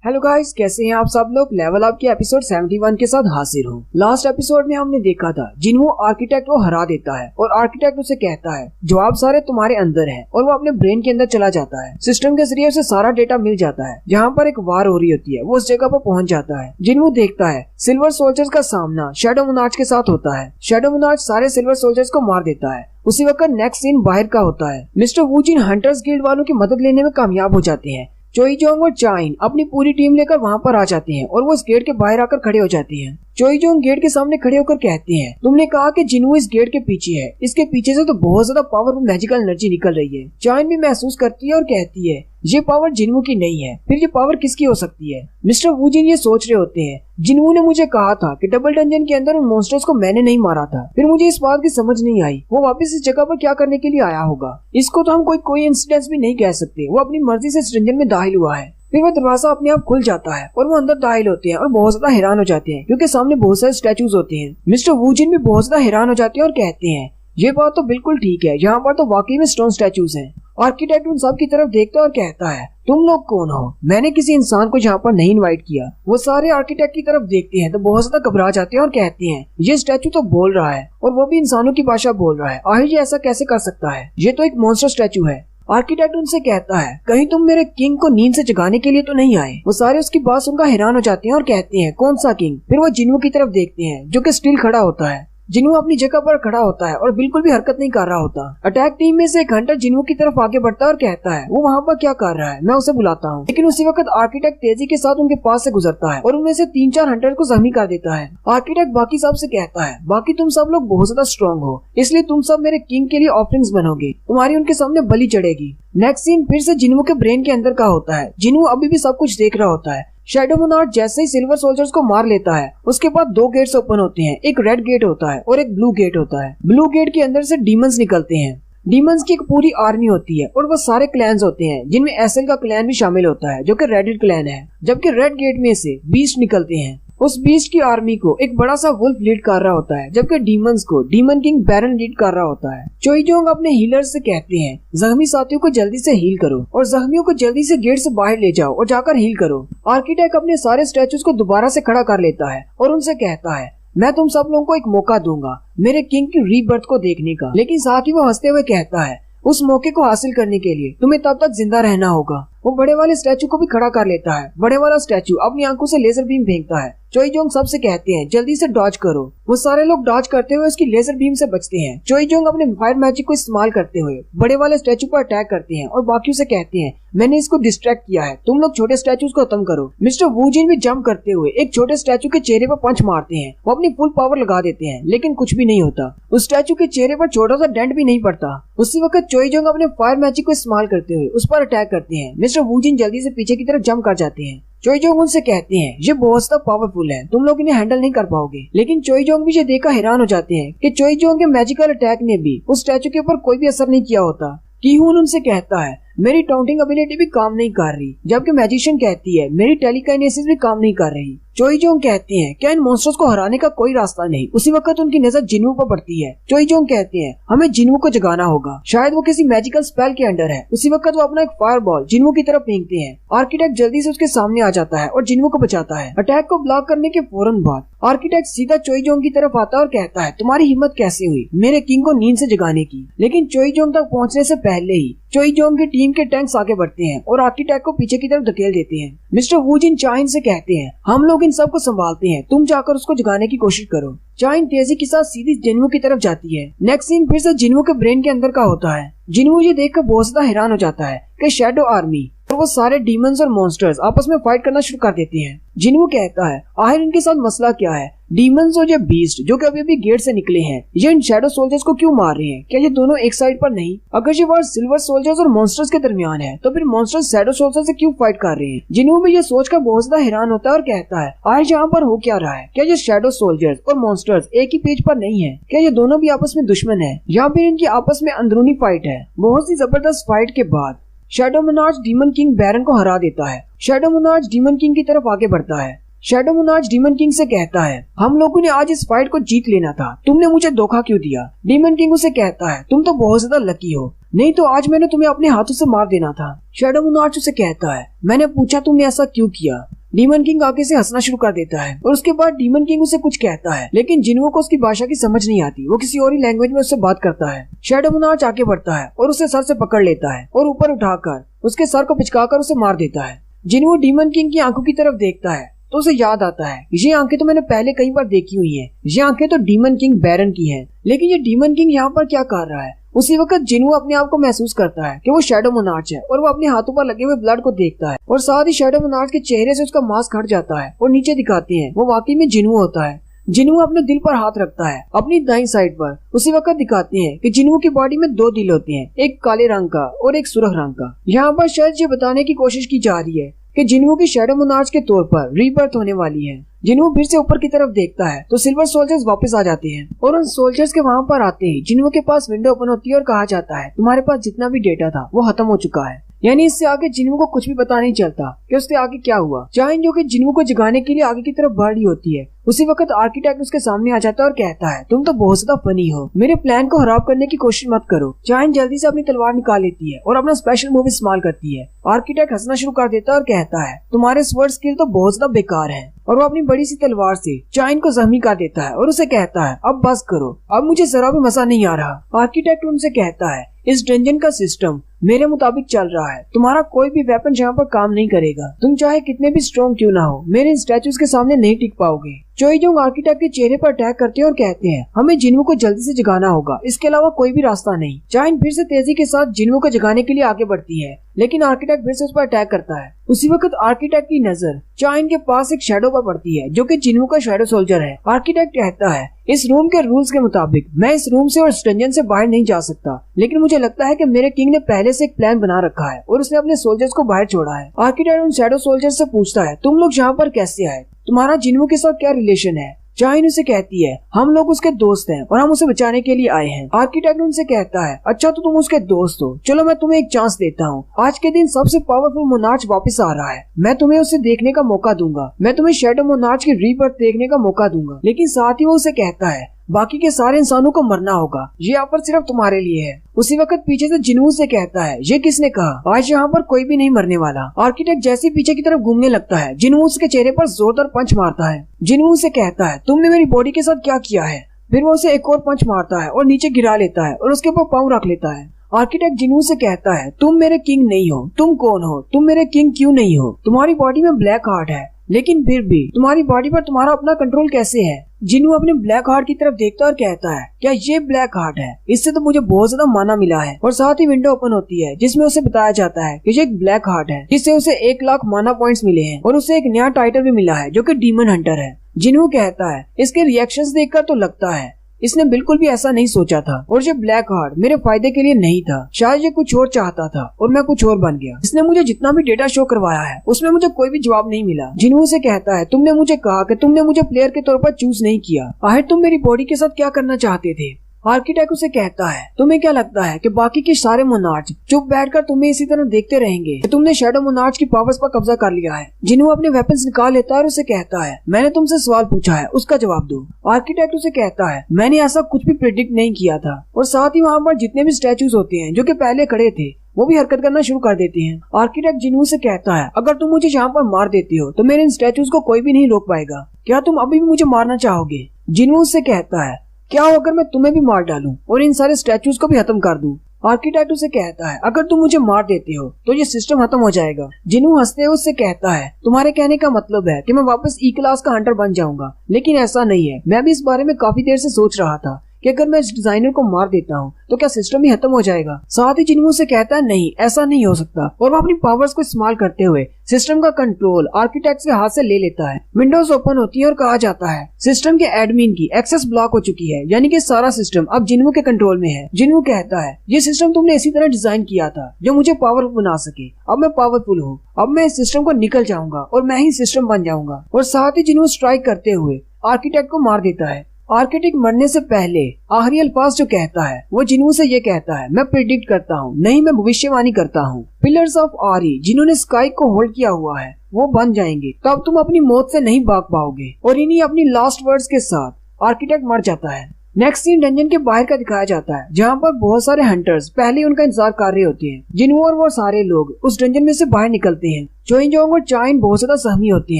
Hello guys, कैसे हैं आप सब लोग। लेवल अप के एपिसोड 71 के साथ हाजिर हूँ। लास्ट एपिसोड में हमने देखा था जिन्हों आर्किटेक्ट को हरा देता है और आर्किटेक्ट उसे कहता है जवाब सारे तुम्हारे अंदर है, और वो अपने ब्रेन के अंदर चला जाता है। सिस्टम के जरिए उसे सारा डेटा मिल जाता है। जहाँ पर एक वार हो रही होती है वो उस जगह पर पहुंच जाता है। जिन्हों देखता है सिल्वर सोल्जर्स का सामना शैडो मोनार्च के साथ होता है। शैडो मोनार्च सारे सिल्वर सोल्जर्स को मार देता है। उसी वक्त नेक्स्ट सीन बाहर का होता है। मिस्टर वू जिन हंटर्स गिल्ड वालों की मदद लेने में कामयाब हो जाते हैं। चोई जोंग और चाइन अपनी पूरी टीम लेकर वहाँ पर आ जाते हैं और वो इस गेट के बाहर आकर खड़े हो जाती हैं। चोई जोंग गेट के सामने खड़े होकर कहते हैं, तुमने कहा कि जिन्हों इस गेट के पीछे है, इसके पीछे से तो बहुत ज्यादा पावरफुल मैजिकल एनर्जी निकल रही है। चाइन भी महसूस करती है और कहती है ये पावर जिन्हों की नहीं है, फिर ये पावर किसकी हो सकती है। मिस्टर वूजिन ये सोच रहे होते हैं, जिन्हों ने मुझे कहा था कि डबल डंजन के अंदर उन मॉन्स्टर्स को मैंने नहीं मारा था, फिर मुझे इस बात की समझ नहीं आई वो वापस इस जगह पर क्या करने के लिए आया होगा। इसको तो हम कोई इंसिडेंस भी नहीं कह सकते। वो अपनी मर्जी से इस डंजन में दाखिल हुआ है। फिर वह दरवाजा अपने आप खुल जाता है और वो अंदर दाखिल होते हैं और बहुत ज्यादा हैरान हो जाते हैं क्योंकि सामने बहुत सारे स्टैचूज होते हैं। मिस्टर वूजिन भी बहुत ज्यादा हैरान हो जाते हैं और कहते हैं ये बात तो बिल्कुल ठीक है, यहाँ पर तो वाकई में स्टोन स्टैचूज हैं। आर्किटेक्ट उन सब की तरफ देखता है और कहता है तुम लोग कौन हो, मैंने किसी इंसान को यहाँ पर नहीं इनवाइट किया। वो सारे आर्किटेक्ट की तरफ देखते हैं तो बहुत ज्यादा घबरा जाते हैं और कहते हैं ये स्टैचू तो बोल रहा है और वो भी इंसानों की भाषा बोल रहा है। आखिर ये ऐसा कैसे कर सकता है, ये तो एक मॉन्स्टर स्टैचू है। आर्किटेक्ट उनसे कहता है कहीं तुम मेरे किंग को नींद से जगाने के लिए तो नहीं आए। वो सारे उसकी बात सुनकर हैरान हो जाते हैं और कहते हैं कौन सा किंग। फिर वो जिन्हों की तरफ देखते हैं जो कि स्टिल खड़ा होता है। जिन्हों अपनी जगह पर खड़ा होता है और बिल्कुल भी हरकत नहीं कर रहा होता। अटैक टीम में से एक हंटर जिन्हों की तरफ आगे बढ़ता है और कहता है वो वहाँ पर क्या कर रहा है, मैं उसे बुलाता हूँ। लेकिन उसी वक्त आर्किटेक्ट तेजी के साथ उनके पास से गुजरता है और उनमें से 3-4 हंटर को जख्मी कर देता है। आर्किटेक्ट बाकी सब से कहता है बाकी तुम सब लोग बहुत ज्यादा स्ट्रॉन्ग हो, इसलिए तुम सब मेरे किंग के लिए ऑफरिंग्स बनोगे, तुम्हारी उनके सामने बलि चढ़ेगी। नेक्स्ट सीन फिर से जिन्हों के ब्रेन के अंदर का होता है। जिन्हों अभी भी सब कुछ देख रहा होता है। शैडो मोनार्च जैसे ही सिल्वर सोल्जर्स को मार लेता है उसके बाद 2 गेट्स ओपन होते हैं। एक रेड गेट होता है और एक ब्लू गेट होता है। ब्लू गेट के अंदर से डीमंस निकलते हैं। डीमंस की एक पूरी आर्मी होती है और वो सारे क्लैन्स होते हैं जिनमें एसएल का क्लैन भी शामिल होता है जो कि रेडिट क्लैन है। जबकि रेड गेट में से बीस्ट निकलते हैं। उस बीस्ट की आर्मी को एक बड़ा सा वुल्फ लीड कर रहा होता है जबकि डीमंस को डीमन किंग बैरन लीड कर रहा होता है। चोई जोंग अपने हीलर्स से कहते हैं जख्मी साथियों को जल्दी से हील करो और जख्मियों को जल्दी से गेट से बाहर ले जाओ और जाकर हील करो। आर्किटेक्ट अपने सारे स्टैचूज को दोबारा से खड़ा कर लेता है और उनसे कहता है मैं तुम सब लोगों को एक मौका दूंगा मेरे किंग की रीबर्थ को देखने का। लेकिन साथ ही वो हंसते हुए कहता है उस मौके को हासिल करने के लिए तुम्हें तब तक जिंदा रहना होगा। वो बड़े वाले स्टैचू को भी खड़ा कर लेता है। बड़े वाला स्टैचू अपनी आंखों से लेजर बीम फेंकता है। चोई जोंग सबसे कहते हैं जल्दी से डॉज करो। वो सारे लोग डॉज करते हुए उसकी लेजर बीम से बचते हैं। चोई जोंग अपने फायर मैजिक को इस्तेमाल करते हुए बड़े वाले स्टैचू पर अटैक करते हैं और बाकियों से कहते हैं मैंने इसको डिस्ट्रैक्ट किया है, तुम लोग छोटे स्टैचूज को खत्म करो। मिस्टर वूजिन भी जंप करते हुए एक छोटे स्टैचू के चेहरे पर पंच मारते हैं। वो अपनी फुल पावर लगा देते हैं लेकिन कुछ भी नहीं होता। उस स्टैचू के चेहरे पर छोटा सा डेंट भी नहीं पड़ता। उसी वक्त चोई जोंग अपने फायर मैजिक को इस्तेमाल करते हुए उस पर अटैक करते हैं। मिस्टर वूजिन जल्दी से पीछे की तरफ जंप कर जाते हैं। चोई जोंग उनसे कहते हैं ये बहुत ज्यादा पावरफुल है, तुम लोग इन्हें हैंडल नहीं कर पाओगे। लेकिन चोई जोंग भी ये देखकर हैरान हो जाते हैं कि चोई जोंग के मैजिकल अटैक ने भी उस स्टैचू के ऊपर कोई भी असर नहीं किया होता। कीहून उनसे कहता है मेरी टाउंटिंग एबिलिटी भी काम नहीं कर रही, जबकि मैजिशियन कहती है मेरी टेलीकाइनेसिस भी काम नहीं कर रही। चोई जोंग कहते हैं क्या इन मॉन्स्टर्स को हराने का कोई रास्ता नहीं। उसी वक्त उनकी नजर जिन्हों पर पड़ती है। चोई जोंग कहते हैं हमें जिन्हों को जगाना होगा, शायद वो किसी मैजिकल स्पेल के अंडर है। उसी वक्त वो अपना एक फायर बॉल जिन्हों की तरफ फेंकते हैं। आर्किटेक्ट जल्दी से उसके सामने आ जाता है और जिन्हों को बचाता है। अटैक को ब्लॉक करने के फौरन बाद आर्किटेक्ट सीधा चोई जोंग की तरफ आता है और कहता है तुम्हारी हिम्मत कैसे हुई मेरे किंग को नींद से जगाने की। लेकिन चोई जोंग तक पहुँचने से पहले ही चोई जोंग की टीम के टैंक्स आगे बढ़ते हैं और आर्किटेक्ट को पीछे की तरफ धकेल देते हैं। मिस्टर वूजिन चाइन से कहते हैं हम लोग इन सब को संभालते हैं, तुम जाकर उसको जगाने की कोशिश करो। चाइन तेजी के साथ सीधी जिन्हों की तरफ जाती है। नेक्स्ट सीन फिर से जिन्हों के ब्रेन के अंदर का होता है। जिन्हों ये देखकर बहुत ज्यादा हैरान हो जाता है कि शैडो आर्मी और वो सारे डीमंस और मॉन्स्टर्स आपस में फाइट करना शुरू कर देते हैं। जिन्हों कहता है आखिर इनके साथ मसला क्या है, डीमंस और ये बीस्ट जो कि अभी गेट से निकले हैं ये इन शैडो सोल्जर्स को क्यों मार रहे हैं, क्या ये दोनों एक साइड पर नहीं। अगर ये वार सिल्वर सोल्जर्स और मॉन्स्टर्स के दरमियान है तो फिर मॉन्स्टर्स शैडो सोल्जर्स से क्यों फाइट कर रहे हैं। जिन्हों भी ये सोचकर बहुत ज्यादा हैरान होता है और कहता है आज यहाँ पर हो क्या रहा है, क्या ये शैडो सोल्जर्स और मॉन्स्टर्स एक ही पेज पर नहीं है, क्या ये दोनों भी आपस में दुश्मन है या फिर इनकी आपस में अंदरूनी फाइट है। बहुत सी जबरदस्त फाइट के बाद शैडो मोनार्च डीमन किंग बैरन को हरा देता है। शैडो मोनार्च डीमन किंग की तरफ आगे बढ़ता है। शैडो मोनार्च डीमन किंग से कहता है हम लोगों ने आज इस फाइट को जीत लेना था, तुमने मुझे धोखा क्यों दिया। डीमन किंग उसे कहता है तुम तो बहुत ज्यादा लकी हो, नहीं तो आज मैंने तुम्हें अपने हाथों से मार देना था। शैडो मोनार्च उसे कहता है, मैंने पूछा तुमने ऐसा क्यों किया। डीमन किंग आगे से हंसना शुरू कर देता है और उसके बाद डीमन किंग उसे कुछ कहता है, लेकिन जिन्हो को उसकी भाषा की समझ नहीं आती। वो किसी और ही लैंग्वेज में उससे बात करता है। शैडो मोनार्च आगे बढ़ता है और उसे सर से पकड़ लेता है और ऊपर उठाकर उसके सर को पिचकाकर उसे मार देता है। जिन्हो डीमन किंग की आंखों की तरफ देखता है तो उसे याद आता है, ये आंखें तो मैंने पहले कई बार देखी हुई हैं। ये आंखें तो डीमन किंग बैरन की हैं, लेकिन ये डीमन किंग यहाँ पर क्या कर रहा है। उसी वक्त जिन्हो अपने आप को महसूस करता है कि वो शैडो मोनार्च है और वो अपने हाथों पर लगे हुए ब्लड को देखता है और साथ ही शैडो मोनार्च के चेहरे से उसका मास्क हट जाता है और नीचे दिखाते हैं वो वाकई में जिन्हो होता है। जिन्हो अपने दिल पर हाथ रखता है अपनी दाईं साइड पर। उसी वक्त दिखाते हैं कि जिन्हो की बॉडी में 2 दिल होते हैं, एक काले रंग का और एक सुर्ख रंग का। यहाँ पर शायद ये बताने की कोशिश की जा रही है कि जिन्हो की शैडो मोनार्च के तौर पर रीबर्थ होने वाली है। जिन्हो फिर से ऊपर की तरफ देखता है तो सिल्वर सोल्जर्स वापस आ जाते हैं और उन सोल्जर्स के वहाँ पर आते ही जिन्हो के पास विंडो ओपन होती है और कहा जाता है तुम्हारे पास जितना भी डेटा था वो खत्म हो चुका है। यानी इससे आगे जिन्हो को कुछ भी पता नहीं चलता कि उससे आगे क्या हुआ। चाइन जो कि जिन्हो को जगाने के लिए आगे की तरफ बढ़ रही होती है, उसी वक्त आर्किटेक्ट उसके सामने आ जाता है और कहता है तुम तो बहुत ज्यादा फनी हो, मेरे प्लान को खराब करने की कोशिश मत करो। चाइन जल्दी से अपनी तलवार निकाल लेती है और अपना स्पेशल मूव इस्तेमाल करती है। आर्किटेक्ट हंसना शुरू कर देता है और कहता है तुम्हारे स्वर्ड स्किल तो बहुत ज्यादा बेकार है, और वो अपनी बड़ी सी तलवार से चाइन को जख्मी कर देता है और उसे कहता है अब बस करो, अब मुझे जरा भी मजा नहीं आ रहा। आर्किटेक्ट उनसे कहता है इस डंजन का सिस्टम मेरे मुताबिक चल रहा है, तुम्हारा कोई भी वेपन यहाँ पर काम नहीं करेगा। तुम चाहे कितने भी स्ट्रॉन्ग क्यों ना हो, मेरे इन स्टैचूज के सामने नहीं टिक पाओगे। चोईजोंग आर्किटेक्ट के चेहरे पर अटैक करते हैं और कहते हैं हमें जिन्हो को जल्दी से जगाना होगा, इसके अलावा कोई भी रास्ता नहीं। चाइन फिर से तेजी के साथ जिन्हो को जगाने के लिए आगे बढ़ती है, लेकिन आर्किटेक्ट फिर से उस पर अटैक करता है। उसी वक्त आर्किटेक्ट की नजर चाइन के पास एक शैडो पर पड़ती है जो कि जिन्हो का शैडो सोल्जर है। आर्किटेक्ट कहता है इस रूम के रूल्स के मुताबिक मैं इस रूम से और इस डंजन से बाहर नहीं जा सकता, लेकिन मुझे लगता है कि मेरे किंग ने पहले से एक प्लान बना रखा है और उसने अपने सोल्जर्स को बाहर छोड़ा है। आर्किटेक्ट उन शैडो सोल्जर्स से पूछता है तुम लोग यहाँ पर कैसे आए, तुम्हारा जिन्हो के साथ क्या रिलेशन है। चाइन उसे कहती है हम लोग उसके दोस्त हैं और हम उसे बचाने के लिए आए हैं। आर्किटेक्ट उनसे कहता है अच्छा तो तुम उसके दोस्त हो, चलो मैं तुम्हें एक चांस देता हूँ। आज के दिन सबसे पावरफुल मोनार्च वापस आ रहा है, मैं तुम्हें उसे देखने का मौका दूंगा, मैं तुम्हें शैडो मोनार्च की रीबर्थ देखने का मौका दूंगा। लेकिन साथ ही वो उसे कहता है बाकी के सारे इंसानों को मरना होगा, ये ऑफर सिर्फ तुम्हारे लिए है। उसी वक्त पीछे से जिन्हो से कहता है ये किसने कहा, आज यहाँ पर कोई भी नहीं मरने वाला। आर्किटेक्ट जैसे पीछे की तरफ घूमने लगता है, जिन्हो उसके चेहरे पर जोरदार पंच मारता है। जिन्हो से कहता है तुमने मेरी बॉडी के साथ क्या किया है। फिर वो उसे एक और पंच मारता है और नीचे गिरा लेता है और उसके ऊपर पाँव रख लेता है। आर्किटेक्ट जिन्हो से कहता है तुम मेरे किंग नहीं हो, तुम कौन हो, तुम मेरे किंग क्यों नहीं हो। तुम्हारी बॉडी में ब्लैक हार्ट है, लेकिन फिर भी तुम्हारी बॉडी पर तुम्हारा अपना कंट्रोल कैसे है। जिन्हो अपने ब्लैक हार्ट की तरफ देखता है और कहता है क्या ये ब्लैक हार्ट है, इससे तो मुझे बहुत ज्यादा माना मिला है। और साथ ही विंडो ओपन होती है जिसमें उसे बताया जाता है कि ये एक ब्लैक हार्ट है जिससे उसे 1 लाख माना पॉइंट्स मिले हैं और उसे एक नया टाइटल भी मिला है जो कि डीमन हंटर है। जिन्हो कहता है इसके रिएक्शंस देखकर तो लगता है इसने बिल्कुल भी ऐसा नहीं सोचा था और ये ब्लैक हार्ट मेरे फायदे के लिए नहीं था, शायद ये कुछ और चाहता था और मैं कुछ और बन गया। इसने मुझे जितना भी डेटा शो करवाया है उसमें मुझे कोई भी जवाब नहीं मिला। जिन्हो से कहता है तुमने मुझे कहा कि तुमने मुझे प्लेयर के तौर पर चूज नहीं किया, आखिर तुम मेरी बॉडी के साथ क्या करना चाहते थे। आर्किटेक्ट उसे कहता है तुम्हें क्या लगता है कि बाकी के सारे मोनार्च चुप बैठकर तुम्हें इसी तरह देखते रहेंगे कि तुमने शैडो मोनार्च की पावर्स पर कब्जा कर लिया है। जिन्हो अपने वेपन्स निकाल लेता है और उसे कहता है मैंने तुमसे सवाल पूछा है उसका जवाब दो। आर्किटेक्ट उसे कहता है मैंने ऐसा कुछ भी प्रेडिक्ट नहीं किया था। और साथ ही वहाँ पर जितने भी स्टैचूज होते हैं जो कि पहले खड़े थे वो भी हरकत करना शुरू कर देते हैं। आर्किटेक्ट जिन्हो से कहता है अगर तुम मुझे यहाँ पर मार देती हो तो मेरे इन स्टैचूज को कोई भी नहीं रोक पाएगा, क्या तुम अभी भी मुझे मारना चाहोगे। जिन्हो से कहता है क्या हो अगर मैं तुम्हें भी मार डालूं और इन सारे स्टैचूज को भी खत्म कर दूं। आर्किटेक्ट उसे कहता है अगर तुम मुझे मार देते हो तो ये सिस्टम खत्म हो जाएगा। जिन्हो हंसते हुए उससे कहता है तुम्हारे कहने का मतलब है कि मैं वापस ई क्लास का हंटर बन जाऊंगा, लेकिन ऐसा नहीं है। मैं भी इस बारे में काफी देर से सोच रहा था कि अगर मैं इस डिजाइनर को मार देता हूँ तो क्या सिस्टम ही खत्म हो जाएगा। साथ ही जिन्हो से कहता है नहीं ऐसा नहीं हो सकता और वो अपनी पावर्स को इस्तेमाल करते हुए सिस्टम का कंट्रोल आर्किटेक्ट के हाथ से ले लेता है। विंडोज ओपन होती है और कहा जाता है सिस्टम के एडमिन की एक्सेस ब्लॉक हो चुकी है, यानी कि सारा सिस्टम अब जिन्हो के कंट्रोल में है। जिन्हो कहता है ये सिस्टम तुमने इसी तरह डिजाइन किया था जो मुझे पावरफुल बना सके, अब मैं पावरफुल हूँ, अब मैं इस सिस्टम को निकल जाऊंगा और मैं ही सिस्टम बन जाऊंगा। और साथ ही जिन्हो स्ट्राइक करते हुए आर्किटेक्ट को मार देता है। आर्किटेक्ट मरने से पहले आखिरी अल्फाज जो कहता है वो जिन्हो से ये कहता है मैं प्रिडिक्ट करता हूँ, नहीं मैं भविष्यवाणी करता हूँ। पिलर्स ऑफ आरी जिन्होंने स्काई को होल्ड किया हुआ है वो बन जाएंगे, तब तुम अपनी मौत से नहीं भाग पाओगे। और इन्हीं अपनी लास्ट वर्ड्स के साथ आर्किटेक्ट मर जाता है। नेक्स्ट सीन डंजन के बाहर का दिखाया जाता है, जहाँ पर बहुत सारे हंटर्स पहले उनका इंतजार कर रहे होते हैं। जिनवो और वो सारे लोग उस डंजन में से बाहर निकलते हैं। चोइंजोंग और चाइन बहुत ज्यादा सहमी होती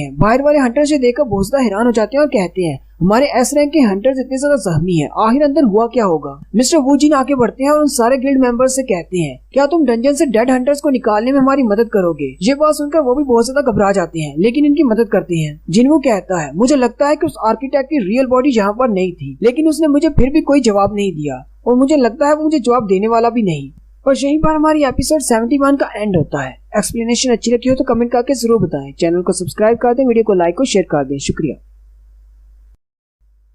हैं। बाहर वाले हंटर्स से देखकर बहुत ज्यादा हैरान हो जाते हैं और कहते हैं हमारे एस रैंक के हंटर्स इतने ज्यादा सहमी है, आखिर अंदर हुआ क्या होगा। मिस्टर वू जिन आगे बढ़ते हैं और उन सारे गिल्ड मेंबर्स से कहते हैं क्या तुम डंजन से डेड हंटर्स को निकालने में हमारी मदद करोगे। ये बात सुनकर वो भी बहुत ज्यादा घबरा जाते हैं, लेकिन इनकी मदद करते हैं। जिनवो कहता है मुझे लगता है कि उस आर्किटेक्ट की रियल बॉडी यहाँ पर नहीं थी, लेकिन उसने मुझे फिर भी कोई जवाब नहीं दिया और मुझे लगता है वो मुझे जवाब देने वाला भी नहीं। और यहीं पर हमारी एपिसोड 71 का एंड होता है। एक्सप्लेनेशन अच्छी लगी हो तो कमेंट करके जरूर बताएं। चैनल को सब्सक्राइब कर दें, वीडियो को लाइक और शेयर कर दें। शुक्रिया।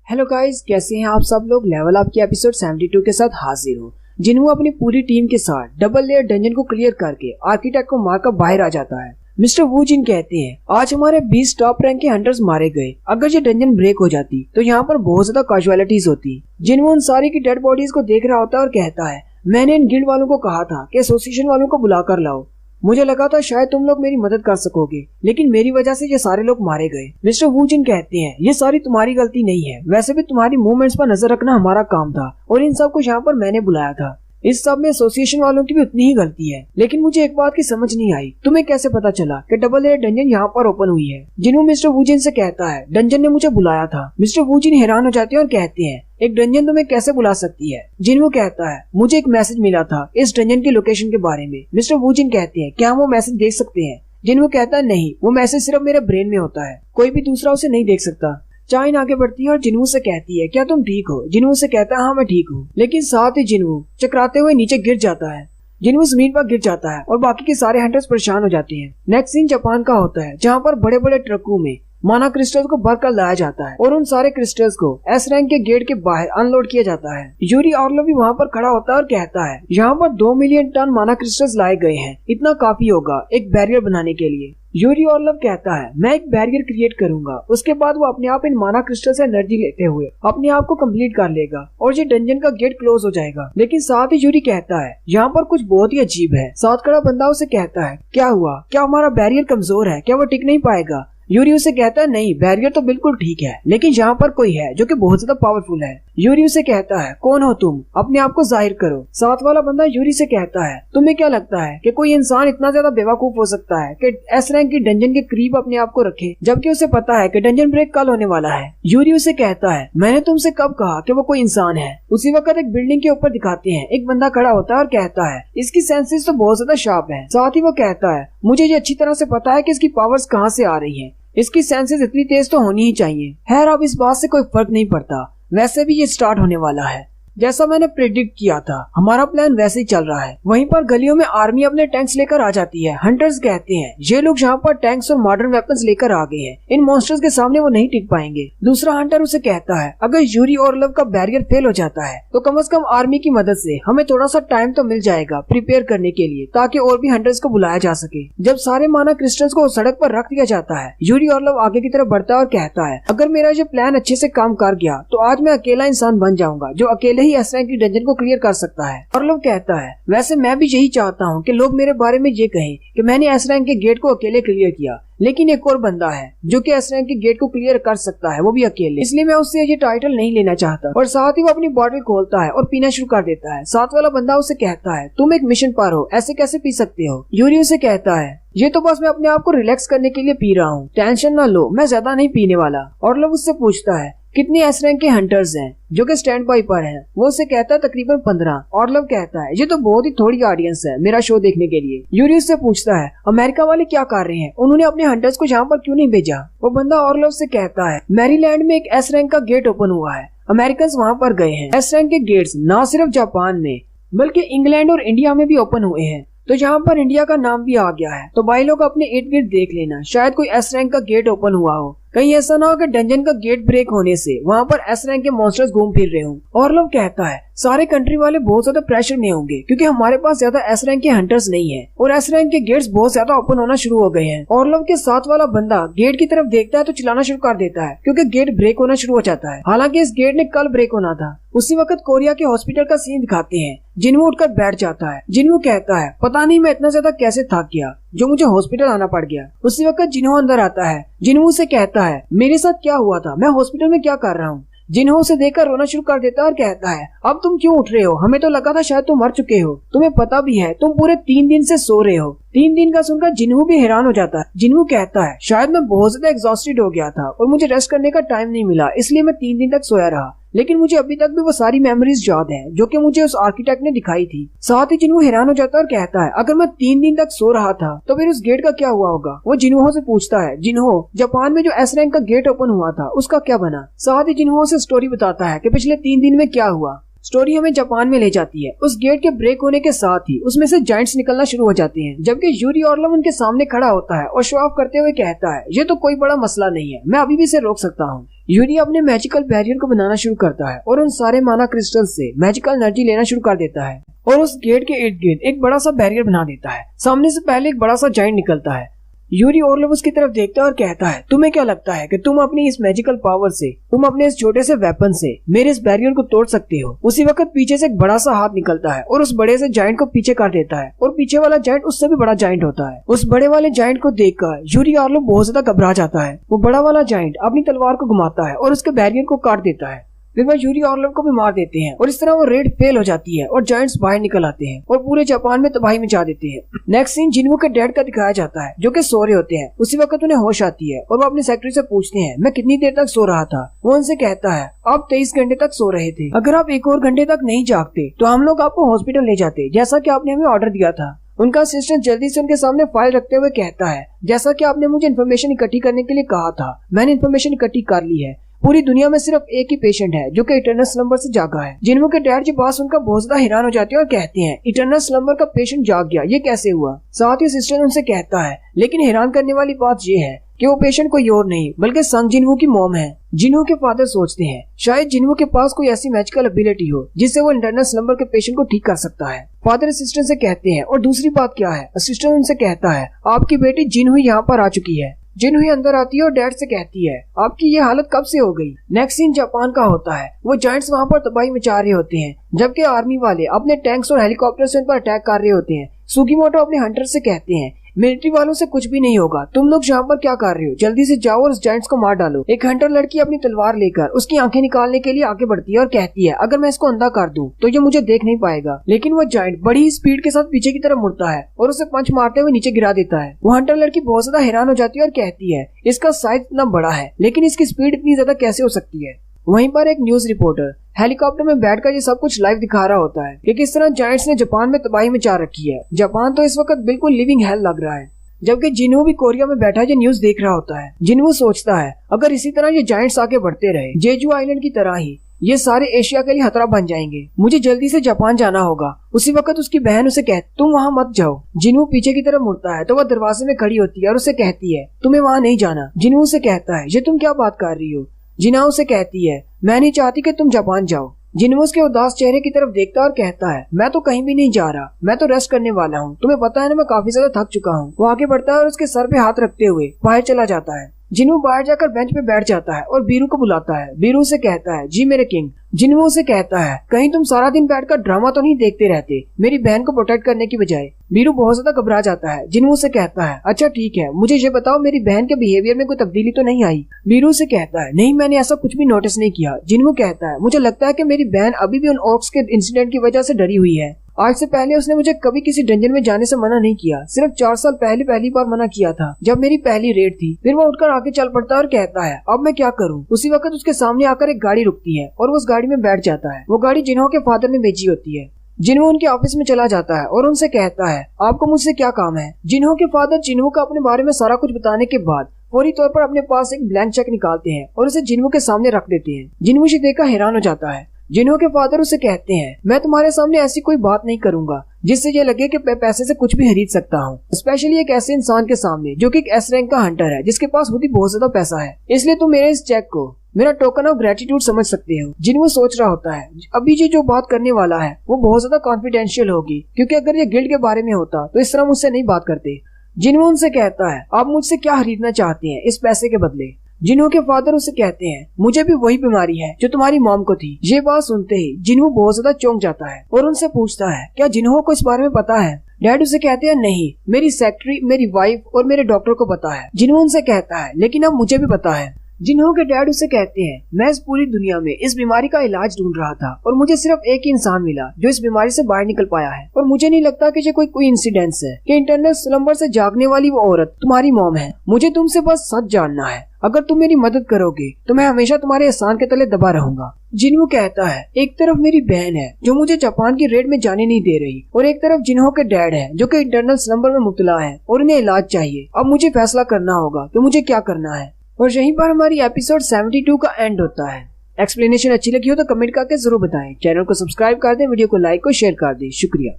हेलो गाइस, कैसे हैं आप सब लोग। लेवल अप की एपिसोड 72 के साथ हाजिर हूँ। जिनवो अपनी पूरी टीम के साथ डबल लेयर डंजन को क्लियर करके आर्किटेक्ट को मारकर बाहर आ जाता है। मिस्टर वू जिन कहते हैं आज हमारे 20 टॉप रैंक के हंटर्स मारे गए। अगर ये डंजन ब्रेक हो जाती तो यहाँ पर बहुत ज्यादा कैजुअलिटीज होती। जिनवो उन सारी की डेड बॉडीज को देख रहा होता है और कहता है मैंने इन गिल्ड वालों को कहा था कि एसोसिएशन वालों को बुला कर लाओ। मुझे लगा था शायद तुम लोग मेरी मदद कर सकोगे, लेकिन मेरी वजह से ये सारे लोग मारे गए। मिस्टर वू जिन कहते हैं ये सारी तुम्हारी गलती नहीं है, वैसे भी तुम्हारी मूवमेंट्स पर नजर रखना हमारा काम था और इन सब को यहाँ पर मैंने बुलाया था। इस सब में एसोसिएशन वालों की भी उतनी ही गलती है, लेकिन मुझे एक बात की समझ नहीं आई, तुम्हें कैसे पता चला कि डबल लेयर डंजन यहाँ पर ओपन हुई है। जिन्हों मिस्टर वू जिन से कहता है डंजन ने मुझे बुलाया था। मिस्टर वू जिन हैरान हो जाते हैं और कहते हैं एक डंजन तुम्हें कैसे बुला सकती है। जिन्हों कहता है मुझे एक मैसेज मिला था इस डंजन की लोकेशन के बारे में। मिस्टर वू जिन कहते हैं क्या हम वो मैसेज देख सकते हैं। जिन्हों कहता है नहीं, वो मैसेज सिर्फ मेरे ब्रेन में होता है, कोई भी दूसरा उसे नहीं देख सकता। चाइन आगे बढ़ती है और जिन्हू से कहती है क्या तुम ठीक हो। जिन्हू से कहता है हाँ मैं ठीक हूँ, लेकिन साथ ही जिन्हू चकराते हुए नीचे गिर जाता है। जिन्हू जमीन पर गिर जाता है और बाकी के सारे हंटर्स परेशान हो जाते हैं। नेक्स्ट सीन जापान का होता है, जहाँ पर बड़े बड़े ट्रकों में माना क्रिस्टल्स को भरकर लाया जाता है और उन सारे क्रिस्टल्स को एस रैंक के गेट के बाहर अनलोड किया जाता है। यूरी ऑर्लो भी वहाँ पर खड़ा होता है और कहता है यहाँ पर 2 मिलियन टन माना क्रिस्टल्स लाए गए हैं, इतना काफी होगा एक बैरियर बनाने के लिए। यूरी ऑर्लव कहता है मैं एक बैरियर क्रिएट करूंगा, उसके बाद वो अपने आप इन माना क्रिस्टल से एनर्जी लेते हुए अपने आप को कंप्लीट कर लेगा और ये डंजन का गेट क्लोज हो जाएगा। लेकिन साथ ही यूरी कहता है यहाँ पर कुछ बहुत ही अजीब है। साथ खड़ा बंदा उसे कहता है क्या हुआ, क्या हमारा बैरियर कमजोर है, क्या वो टिक नहीं पाएगा। यूरी उसे कहता है नहीं, बैरियर तो बिल्कुल ठीक है, लेकिन यहाँ पर कोई है जो कि बहुत ज्यादा पावरफुल है। यूरी उसे कहता है कौन हो तुम, अपने आप को जाहिर करो। साथ वाला बंदा यूरी से कहता है तुम्हें क्या लगता है कि कोई इंसान इतना ज्यादा बेवकूफ हो सकता है कि एस रैंक की डंजन के करीब अपने आप को रखे, जबकि उसे पता है कि डंजन ब्रेक कल होने वाला है। यूरी उसे कहता है मैंने तुमसे कब कहा कि वो कोई इंसान है। उसी वक्त एक बिल्डिंग के ऊपर दिखाते हैं, एक बंदा खड़ा होता है और कहता है इसकी सेंसेस तो बहुत ज्यादा शार्प है। साथ ही वो कहता है मुझे ये अच्छी तरह से पता है कि इसकी पावर्स कहाँ से आ रही है, इसकी सेंसेस इतनी तेज तो होनी ही चाहिए। खैर अब इस बात से कोई फर्क नहीं पड़ता, वैसे भी ये स्टार्ट होने वाला है। जैसा मैंने प्रेडिक्ट किया था हमारा प्लान वैसे ही चल रहा है। वहीं पर गलियों में आर्मी अपने टैंक्स लेकर आ जाती है। हंटर्स कहते हैं ये लोग यहाँ पर टैंक्स और मॉडर्न वेपन्स लेकर आ गए हैं, इन मॉन्स्टर्स के सामने वो नहीं टिक पाएंगे। दूसरा हंटर उसे कहता है अगर यूरी ऑर्लव का बैरियर फेल हो जाता है तो कम से कम आर्मी की मदद से हमें थोड़ा सा टाइम तो मिल जाएगा प्रिपेयर करने के लिए, ताकि और भी हंटर्स को बुलाया जा सके। जब सारे माना क्रिस्टल्स को सड़क पर रख दिया जाता है, यूरी ऑर्लव आगे की तरफ बढ़ता है और कहता है अगर मेरा ये प्लान अच्छे से काम कर गया तो आज मैं अकेला इंसान बन जाऊंगा जो अकेले ही एस रैंक की डंजन को क्लियर कर सकता है। ऑर्लव कहता है वैसे मैं भी यही चाहता हूँ कि लोग मेरे बारे में ये कहें कि मैंने एस रैंक के गेट को अकेले क्लियर किया, लेकिन एक और बंदा है जो कि एस रैंक के गेट को क्लियर कर सकता है, वो भी अकेले, इसलिए मैं उससे ये टाइटल नहीं लेना चाहता। और साथ ही वो अपनी बॉटल खोलता है और पीना शुरू कर देता है। साथ वाला बंदा उसे कहता है तुम एक मिशन पर हो, ऐसे कैसे पी सकते हो। यूरी उसे कहता है ये तो बस मैं अपने आप को रिलैक्स करने के लिए पी रहा हूँ, टेंशन ना लो, मैं ज्यादा नहीं पीने वाला। ऑर्लव उससे पूछता है कितने एस रैंक के हंटर्स हैं जो कि स्टैंड बाई पर हैं। वो उसे कहता है तकरीबन 15। ऑर्लव कहता है ये तो बहुत ही थोड़ी ऑडियंस है मेरा शो देखने के लिए। यूरी उससे पूछता है अमेरिका वाले क्या कर रहे हैं, उन्होंने अपने हंटर्स को यहाँ पर क्यों नहीं भेजा। वो बंदा ऑर्लव से कहता है मैरीलैंड में एक एस रैंक का गेट ओपन हुआ है, अमेरिकन वहाँ पर गए हैं। एस रैंक के गेट्स न सिर्फ जापान में बल्कि इंग्लैंड और इंडिया में भी ओपन हुए हैं, तो यहाँ पर इंडिया का नाम भी आ गया है। तो भाई लोग अपने इर्द गिर्द देख लेना, शायद कोई एस रैंक का गेट ओपन हुआ हो, कहीं ऐसा ना हो कि डंजन का गेट ब्रेक होने से वहाँ पर एस रैंक के मॉन्स्टर्स घूम फिर रहे हों। ऑर्लव कहता है सारे कंट्री वाले बहुत ज्यादा प्रेशर में होंगे क्योंकि हमारे पास ज्यादा एस रैंक के हंटर्स नहीं है और एस रैंक के गेट्स बहुत ज्यादा ओपन होना शुरू हो गए हैं। ऑर्लव के साथ वाला बंदा गेट की तरफ देखता है तो चिल्लाना शुरू कर देता है क्योंकि गेट ब्रेक होना शुरू हो जाता है। हालांकि इस गेट ने कल ब्रेक होना था। उसी वक्त कोरिया के हॉस्पिटल का सीन दिखाते हैं। जिन्हू उठकर बैठ जाता है। जिन्हू कहता है पता नहीं मैं इतना ज्यादा कैसे थक गया जो मुझे हॉस्पिटल आना पड़ गया। उसी वक्त जिन्हू अंदर आता है। जिन्हू से कहता है मेरे साथ क्या हुआ था, मैं हॉस्पिटल में क्या कर रहा हूँ। जिन्हों उसे देखकर रोना शुरू कर देता है और कहता है अब तुम क्यों उठ रहे हो, हमें तो लगा था शायद तुम मर चुके हो, तुम्हें पता भी है तुम पूरे 3 दिन से सो रहे हो। 3 दिन का सुनकर जिन्हों भी हैरान हो जाता है। जिन्हों कहता है शायद मैं बहुत ज्यादा एग्जॉस्टेड हो गया था और मुझे रेस्ट करने का टाइम नहीं मिला, इसलिए मैं 3 दिन तक सोया रहा, लेकिन मुझे अभी तक भी वो सारी मेमोरीज याद हैं जो कि मुझे उस आर्किटेक्ट ने दिखाई थी। साथ ही जिन्हों हैरान हो जाता है और कहता है अगर मैं 3 दिन तक सो रहा था तो फिर उस गेट का क्या हुआ होगा। वो जिन्हों से पूछता है जिन्हों जापान में जो एस रैंक का गेट ओपन हुआ था उसका क्या बना। साथ ही जिन्हों से स्टोरी बताता है कि पिछले 3 दिन में क्या हुआ। स्टोरी हमें जापान में ले जाती है। उस गेट के ब्रेक होने के साथ ही उसमें से जायंट्स निकलना शुरू हो जाते हैं, जबकि यूरी ऑर्लम उनके सामने खड़ा होता है और शो ऑफ करते हुए कहता है ये तो कोई बड़ा मसला नहीं है, मैं अभी भी इसे रोक सकता हूँ। यूरी अपने मैजिकल बैरियर को बनाना शुरू करता है और उन सारे माना क्रिस्टल से मैजिकल एनर्जी लेना शुरू कर देता है और उस गेट के इर्द गिर्द एक बड़ा सा बैरियर बना देता है। सामने से पहले एक बड़ा सा जायंट निकलता है। यूरी ऑर्लम उसकी तरफ देखता है और कहता है तुम्हें क्या लगता है कि तुम अपनी इस मैजिकल पावर से, तुम अपने इस छोटे से वेपन से मेरे इस बैरियर को तोड़ सकते हो। उसी वक्त पीछे से एक बड़ा सा हाथ निकलता है और उस बड़े से जायंट को पीछे कर देता है और पीछे वाला जायंट उससे भी बड़ा जायंट होता है। उस बड़े वाले जायंट को देखकर यूरी ऑर्लम बहुत ज्यादा घबरा जाता है। वो बड़ा वाला जायंट अपनी तलवार को घुमाता है और उसके बैरियर को काट देता है। फिर वह यूरी ऑर्लम को भी मार देते हैं और इस तरह वो रेड फेल हो जाती है और जायंट्स बाहर निकल आते हैं और पूरे जापान में तबाही मचा देते हैं। नेक्स्ट सीन जिन्हों के डैड का दिखाया जाता है जो कि सो रहे होते हैं। उसी वक्त उन्हें होश आती है और वो अपने सेक्रेटरी से पूछते हैं मैं कितनी देर तक सो रहा था। वो उनसे कहता है आप 23 घंटे तक सो रहे थे, अगर आप 1 और घंटे तक नहीं जागते तो हम लोग आपको हॉस्पिटल ले जाते जैसा कि आपने हमें ऑर्डर दिया था। उनका असिस्टेंट जल्दी से उनके सामने फाइल रखते हुए कहता है जैसा कि आपने मुझे इन्फॉर्मेशन इकट्ठी करने के लिए कहा था, मैंने इन्फॉर्मेशन इकट्ठी कर ली है। पूरी दुनिया में सिर्फ एक ही पेशेंट है जो कि इटर्नल स्लंबर से जागा है। जिन्हों के डैड जी पास उनका बहुत ज्यादा हैरान हो जाते हैं और कहते हैं इटर्नल स्लंबर का पेशेंट जाग गया, ये कैसे हुआ। साथ ही सिस्टर उनसे कहता है लेकिन हैरान करने वाली बात ये है कि वो पेशेंट कोई और नहीं बल्कि संग जिन्हों की मॉम है। जिन्हों के फादर सोचते हैं शायद जिन्हों के पास कोई ऐसी मैजिकल एबिलिटी हो जिससे वो इंटरनल स्लंबर के पेशेंट को ठीक कर सकता है। फादर असिस्टेंट से कहते हैं और दूसरी बात क्या है। असिस्टेंट उनसे कहता है आपकी बेटी जिन्हों यहाँ पर आ चुकी है। जिन्हों अंदर आती है और डैड से कहती है आपकी ये हालत कब से हो गई। नेक्स्ट सीन जापान का होता है। वो जायंट्स वहाँ पर तबाही मचा रहे होते हैं जबकि आर्मी वाले अपने टैंक्स और हेलीकॉप्टर से उन पर अटैक कर रहे होते हैं। सुगीमोटो अपने हंटर से कहते हैं मिलिट्री वालों से कुछ भी नहीं होगा, तुम लोग यहाँ पर क्या कर रहे हो, जल्दी से जाओ और उस जायंट्स को मार डालो। एक हंटर लड़की अपनी तलवार लेकर उसकी आंखें निकालने के लिए आगे बढ़ती है और कहती है अगर मैं इसको अंधा कर दूं तो ये मुझे देख नहीं पाएगा। लेकिन वो जायंट बड़ी ही स्पीड के साथ पीछे की तरफ मुड़ता है और उसे पंच मारते हुए नीचे गिरा देता है। वो हंटर लड़की बहुत ज्यादा हैरान हो जाती है और कहती है इसका साइज इतना बड़ा है लेकिन इसकी स्पीड इतनी ज्यादा कैसे हो सकती है। वहीं पर एक न्यूज रिपोर्टर हेलीकॉप्टर में बैठकर ये सब कुछ लाइव दिखा रहा होता है कि किस तरह जायंट्स ने जापान में तबाही मचा रखी है। जापान तो इस वक्त बिल्कुल लिविंग हेल लग रहा है, जबकि जिन्हों भी कोरिया में बैठा ये न्यूज देख रहा होता है। जिन्हों सोचता है अगर इसी तरह ये जायंट्स आगे बढ़ते रहे जेजू आइलैंड की तरह ही ये सारे एशिया के लिए खतरा बन जाएंगे, मुझे जल्दी से जापान जाना होगा। उसी वक्त उसकी बहन उसे कहती तुम वहाँ मत जाओ। जिन्हों पीछे की तरफ मुड़ता है तो वह दरवाजे में खड़ी होती है और उसे कहती है तुम्हें वहाँ नहीं जाना। जिन्हों से कहता है ये तुम क्या बात कर रही हो। जिन्हों से कहती है मैं नहीं चाहती कि तुम जापान जाओ। जिन्हों उसके उदास चेहरे की तरफ देखता और कहता है मैं तो कहीं भी नहीं जा रहा, मैं तो रेस्ट करने वाला हूँ, तुम्हें पता है ना मैं काफी ज्यादा थक चुका हूँ। वो आगे बढ़ता है और उसके सर पे हाथ रखते हुए बाहर चला जाता है। जिन्हों बाहर जाकर बेंच पे बैठ जाता है और बीरू को बुलाता है। बीरू से कहता है जी मेरे किंग। जिन्हों से कहता है कहीं तुम सारा दिन बैठकर ड्रामा तो नहीं देखते रहते मेरी बहन को प्रोटेक्ट करने की बजाय। बीरू बहुत ज्यादा घबरा जाता है। जिन्हों से कहता है अच्छा ठीक है, मुझे ये बताओ मेरी बहन के बिहेवियर में कोई तब्दीली तो नहीं आई। बीरू से कहता है नहीं मैंने ऐसा कुछ भी नोटिस नहीं किया। जिन्हों कहता है मुझे लगता है कि मेरी बहन अभी भी उन ऑक्स के इंसिडेंट की वजह से डरी हुई है। आज से पहले उसने मुझे कभी किसी डंजन में जाने से मना नहीं किया, सिर्फ 4 साल पहले पहली बार मना किया था जब मेरी पहली रेड थी। फिर वो उठकर आगे चल पड़ता है और कहता है अब मैं क्या करूं। उसी वक्त उसके सामने आकर एक गाड़ी रुकती है और वो उस गाड़ी में बैठ जाता है। वो गाड़ी जिन्हों के फादर ने भेजी होती है। जिन्हों उनके ऑफिस में चला जाता है और उनसे कहता है आपको मुझसे क्या काम है। जिन्हों के फादर जिन्हों का अपने बारे में सारा कुछ बताने के बाद फौरी तौर पर अपने पास एक ब्लैंक चेक निकालते हैं और उसे जिन्हों के सामने रख देते हैं। जिन्हों से देखकर हैरान हो जाता है। जिन्हों के फादर उसे कहते हैं मैं तुम्हारे सामने ऐसी कोई बात नहीं करूंगा जिससे ये लगे कि मैं पैसे से कुछ भी खरीद सकता हूँ, स्पेशली एक ऐसे इंसान के सामने जो कि एक एस रैंक का हंटर है जिसके पास खुद ही बहुत ज्यादा पैसा है। इसलिए तुम मेरे इस चेक को मेरा टोकन ऑफ ग्रेटिट्यूड समझ सकते हो। जिन्हों सोच रहा होता है अभी ये जो बात करने वाला है वो बहुत ज्यादा कॉन्फिडेंशियल होगी, क्योंकि अगर ये गिल्ड के बारे में होता तो इस तरह मुझसे नहीं बात करते। जिन्हों उनसे कहता है आप मुझसे क्या खरीदना चाहते हैं इस पैसे के बदले। जिन्हों के फादर उसे कहते हैं मुझे भी वही बीमारी है जो तुम्हारी मॉम को थी। ये बात सुनते ही जिन्हों बहुत ज्यादा चौंक जाता है और उनसे पूछता है क्या जिन्हों को इस बारे में पता है। डैड उसे कहते हैं नहीं, मेरी सेक्रेटरी, मेरी वाइफ और मेरे डॉक्टर को पता है। जिन्हों उनसे कहता है लेकिन अब मुझे भी पता है। जिन्हों के डैड उसे कहते हैं, मैं इस पूरी दुनिया में इस बीमारी का इलाज ढूंढ रहा था और मुझे सिर्फ एक ही इंसान मिला जो इस बीमारी से बाहर निकल पाया है, और मुझे नहीं लगता कि ये कोई इंसिडेंस है कि इंटरनल स्लंबर से जागने वाली वो औरत तुम्हारी मॉम है। मुझे तुमसे बस सच जानना है। अगर तुम मेरी मदद करोगे तो मैं हमेशा तुम्हारे एहसान के तले दबा रहूंगा। जिन्हों कहता है, एक तरफ मेरी बहन है जो मुझे जापान की रेड में जाने नहीं दे रही, और एक तरफ जिन्हों के डैड है जो कि इंटरनल स्लंबर में मुब्तला है और उन्हें इलाज चाहिए। अब मुझे फैसला करना होगा कि मुझे क्या करना है। और यहीं पर हमारी एपिसोड 72 का एंड होता है। एक्सप्लेनेशन अच्छी लगी हो तो कमेंट करके जरूर बताएं। चैनल को सब्सक्राइब कर दें, वीडियो को लाइक और शेयर कर दें। शुक्रिया।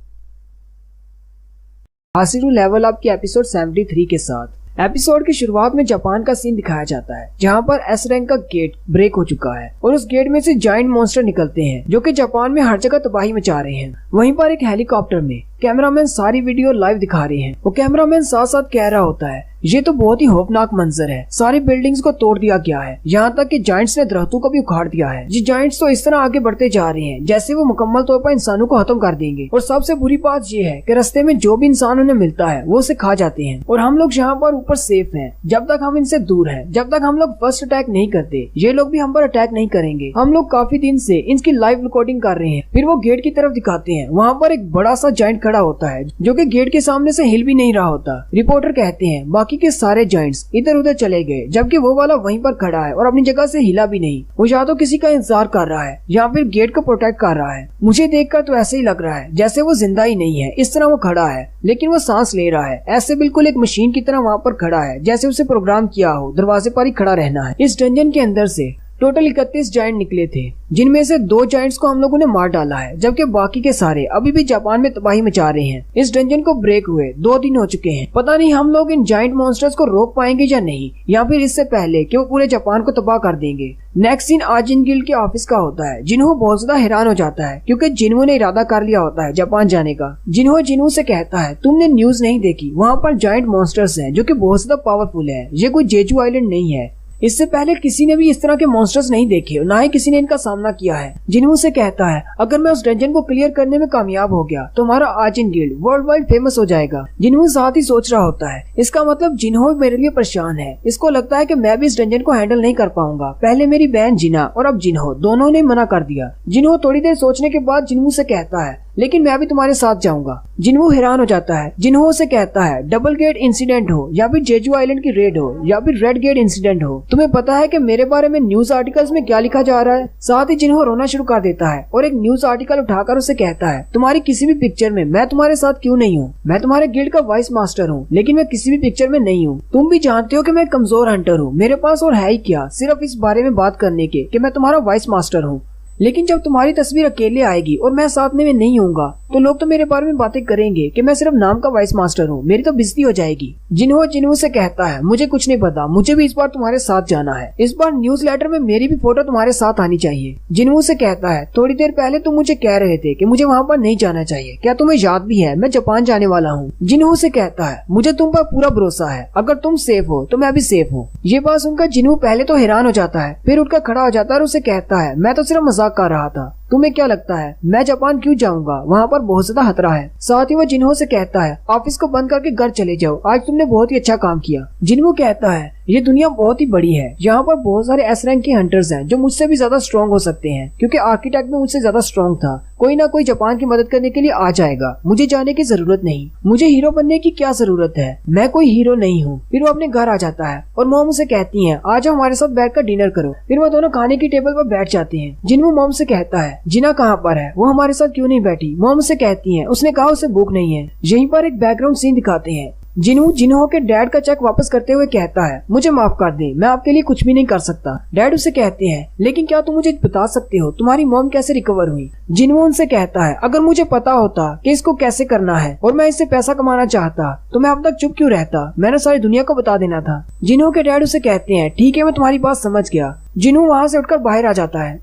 हासिल हूं लेवल अप की एपिसोड 73 के साथ। एपिसोड की शुरुआत में जापान का सीन दिखाया जाता है जहां पर एस रैंक का गेट ब्रेक हो चुका है और उस गेट में से जायंट मॉन्स्टर निकलते हैं जो कि जापान में हर जगह तबाही मचा रहे हैं। वहीं पर एक हेलीकॉप्टर में कैमरामैन सारी वीडियो लाइव दिखा रहे हैं। वो कैमरामैन साथ साथ कह रहा होता है, ये तो बहुत ही खौफनाक मंजर है। सारी बिल्डिंग्स को तोड़ दिया गया है, यहाँ तक कि जायंट्स ने दरख्तों को भी उखाड़ दिया है। ये जायंट्स तो इस तरह आगे बढ़ते जा रहे हैं जैसे वो मुकम्मल तौर पर इंसानों को खत्म कर देंगे। और सबसे बुरी बात ये है कि रास्ते में जो भी इंसान उन्हें मिलता है वो उसे खा जाते हैं। और हम लोग यहाँ पर ऊपर सेफ हैं जब तक हम इनसे दूर हैं। जब तक हम लोग फर्स्ट अटैक नहीं करते ये लोग भी हम पर अटैक नहीं करेंगे। हम लोग काफी दिन से इनकी लाइव रिकॉर्डिंग कर रहे हैं। फिर वो गेट की तरफ दिखाते हैं, वहाँ पर एक बड़ा सा जायंट खड़ा होता है जो कि गेट के सामने से हिल भी नहीं रहा होता। रिपोर्टर कहते हैं बाकी के सारे जायंट्स इधर उधर चले गए जबकि वो वाला वहीं पर खड़ा है और अपनी जगह से हिला भी नहीं। वो या तो किसी का इंतजार कर रहा है या फिर गेट को प्रोटेक्ट कर रहा है। मुझे देखकर तो ऐसे ही लग रहा है जैसे वो जिंदा ही नहीं है। इस तरह वो खड़ा है लेकिन वो सांस ले रहा है, ऐसे बिल्कुल एक मशीन की तरह वहाँ पर खड़ा है जैसे उसे प्रोग्राम किया हो दरवाजे पर ही खड़ा रहना है। इस डंजन के अंदर से टोटल 31 जायंट निकले थे जिनमें से 2 जायंट्स को हम लोगों ने मार डाला है जबकि बाकी के सारे अभी भी जापान में तबाही मचा रहे हैं। इस डंजन को ब्रेक हुए 2 दिन हो चुके हैं। पता नहीं हम लोग इन जायंट मॉन्स्टर्स को रोक पाएंगे या नहीं, या फिर इससे पहले कि वो पूरे जापान को तबाह कर देंगे। नेक्स्ट सीन आजिन गिल्ड के ऑफिस का होता है। जिन्हों बहुत ज्यादा हैरान हो जाता है क्योंकि जिन्हों ने इरादा कर लिया होता है जापान जाने का। जिन्हों से कहता है, तुमने न्यूज नहीं देखी, वहाँ पर जायंट मॉन्स्टर्स हैं जो कि बहुत ज्यादा पावरफुल है। ये कोई जेजू आइलैंड नहीं है। इससे पहले किसी ने भी इस तरह के मॉन्स्टर्स नहीं देखे और ना ही किसी ने इनका सामना किया है। जिन्हों से कहता है, अगर मैं उस डंजन को क्लियर करने में कामयाब हो गया तो हमारा आजिन गिल्ड वर्ल्ड वाइड फेमस हो जाएगा। जिन्हों साथ ही सोच रहा होता है, इसका मतलब जिन्हों मेरे लिए परेशान है। इसको लगता है कि मैं भी इस डंजन को हैंडल नहीं कर पाऊंगा। पहले मेरी बहन जिना और अब जिन्हों दोनों ने मना कर दिया। जिन्हों थोड़ी देर सोचने के बाद जिन्हों से कहता है, लेकिन मैं भी तुम्हारे साथ जाऊंगा। जिन्हों हैरान हो जाता है। जिन्हों से कहता है, डबल गेट इंसिडेंट हो या फिर जेजू आइलैंड की रेड हो या फिर रेड गेट इंसिडेंट हो, तुम्हें पता है कि मेरे बारे में न्यूज आर्टिकल्स में क्या लिखा जा रहा है। साथ ही जिन्हों रोना शुरू कर देता है और एक न्यूज आर्टिकल उठाकर उसे कहता है, तुम्हारी किसी भी पिक्चर में मैं तुम्हारे साथ क्यों नहीं हूँ। मैं तुम्हारे गिल्ड का वाइस मास्टर हूँ लेकिन मैं किसी भी पिक्चर में नहीं हूँ। तुम भी जानते हो कि मैं कमजोर हंटर हूँ। मेरे पास और है ही क्या सिर्फ इस बारे में बात करने के कि मैं तुम्हारा वाइस मास्टर हूँ। लेकिन जब तुम्हारी तस्वीर अकेले आएगी और मैं साथ में नहीं होऊंगा तो लोग तो मेरे बारे में बातें करेंगे कि मैं सिर्फ नाम का वाइस मास्टर हूँ। मेरी तो बेइज्जती हो जाएगी। जिन्हों से कहता है, मुझे कुछ नहीं पता, मुझे भी इस बार तुम्हारे साथ जाना है। इस बार न्यूज लेटर में मेरी भी फोटो तुम्हारे साथ आनी चाहिए। जिन्हों से कहता है, थोड़ी देर पहले तुम मुझे कह रहे थे कि मुझे वहाँ पर नहीं जाना चाहिए, क्या तुम्हें याद भी है मैं जापान जाने वाला हूँ। जिन्हों से कहता है, मुझे तुम पर पूरा भरोसा है, अगर तुम सेफ हो तो मैं भी सेफ हूँ। ये बात सुनकर जिन्हों पहले तो हैरान हो जाता है, फिर उठकर खड़ा हो जाता है और उसे कहता है, मैं तो सिर्फ मजाक कर रहा था। तुम्हें क्या लगता है मैं जापान क्यों जाऊंगा, वहाँ पर बहुत ज्यादा खतरा है। साथ ही वो जिन्हों से कहता है, ऑफिस को बंद करके घर चले जाओ, आज तुमने बहुत ही अच्छा काम किया। जिन्हों कहता है, ये दुनिया बहुत ही बड़ी है, यहाँ पर बहुत सारे एस रैंक के हंटर्स हैं जो मुझसे भी ज्यादा स्ट्रॉन्ग हो सकते हैं क्योंकि आर्किटेक्ट में मुझसे ज्यादा स्ट्रॉन्ग था। कोई ना कोई जापान की मदद करने के लिए आ जाएगा। मुझे जाने की जरूरत नहीं। मुझे हीरो बनने की क्या जरूरत है, मैं कोई हीरो नहीं हूँ। फिर वो अपने घर आ जाता है और मॉम उसे कहती है, आज हमारे साथ बैठकर डिनर करो। फिर वो दोनों खाने की टेबल पर बैठ जाते हैं। जिन्हों मॉम से कहता है, जिना कहाँ पर है, वो हमारे साथ क्यों नहीं बैठी। मॉम से कहती है, उसने कहा उसे भूख नहीं है। यहीं पर एक बैकग्राउंड सीन दिखाते हैं। जिन्हों के डैड का चेक वापस करते हुए कहता है, मुझे माफ कर दे, मैं आपके लिए कुछ भी नहीं कर सकता। डैड उसे कहते हैं, लेकिन क्या तुम मुझे बता सकते हो तुम्हारी मॉम कैसे रिकवर हुई। जिन्हों उनसे कहता है, अगर मुझे पता होता कि इसको कैसे करना है और मैं इससे पैसा कमाना चाहता तो मैं अब तक चुप क्यों रहता, मैंने सारी दुनिया को बता देना था। जिन्हों के डैड उसे कहते हैं, ठीक है मैं तुम्हारी बात समझ गया। जिन्हों वहाँ से उठकर बाहर आ जाता है।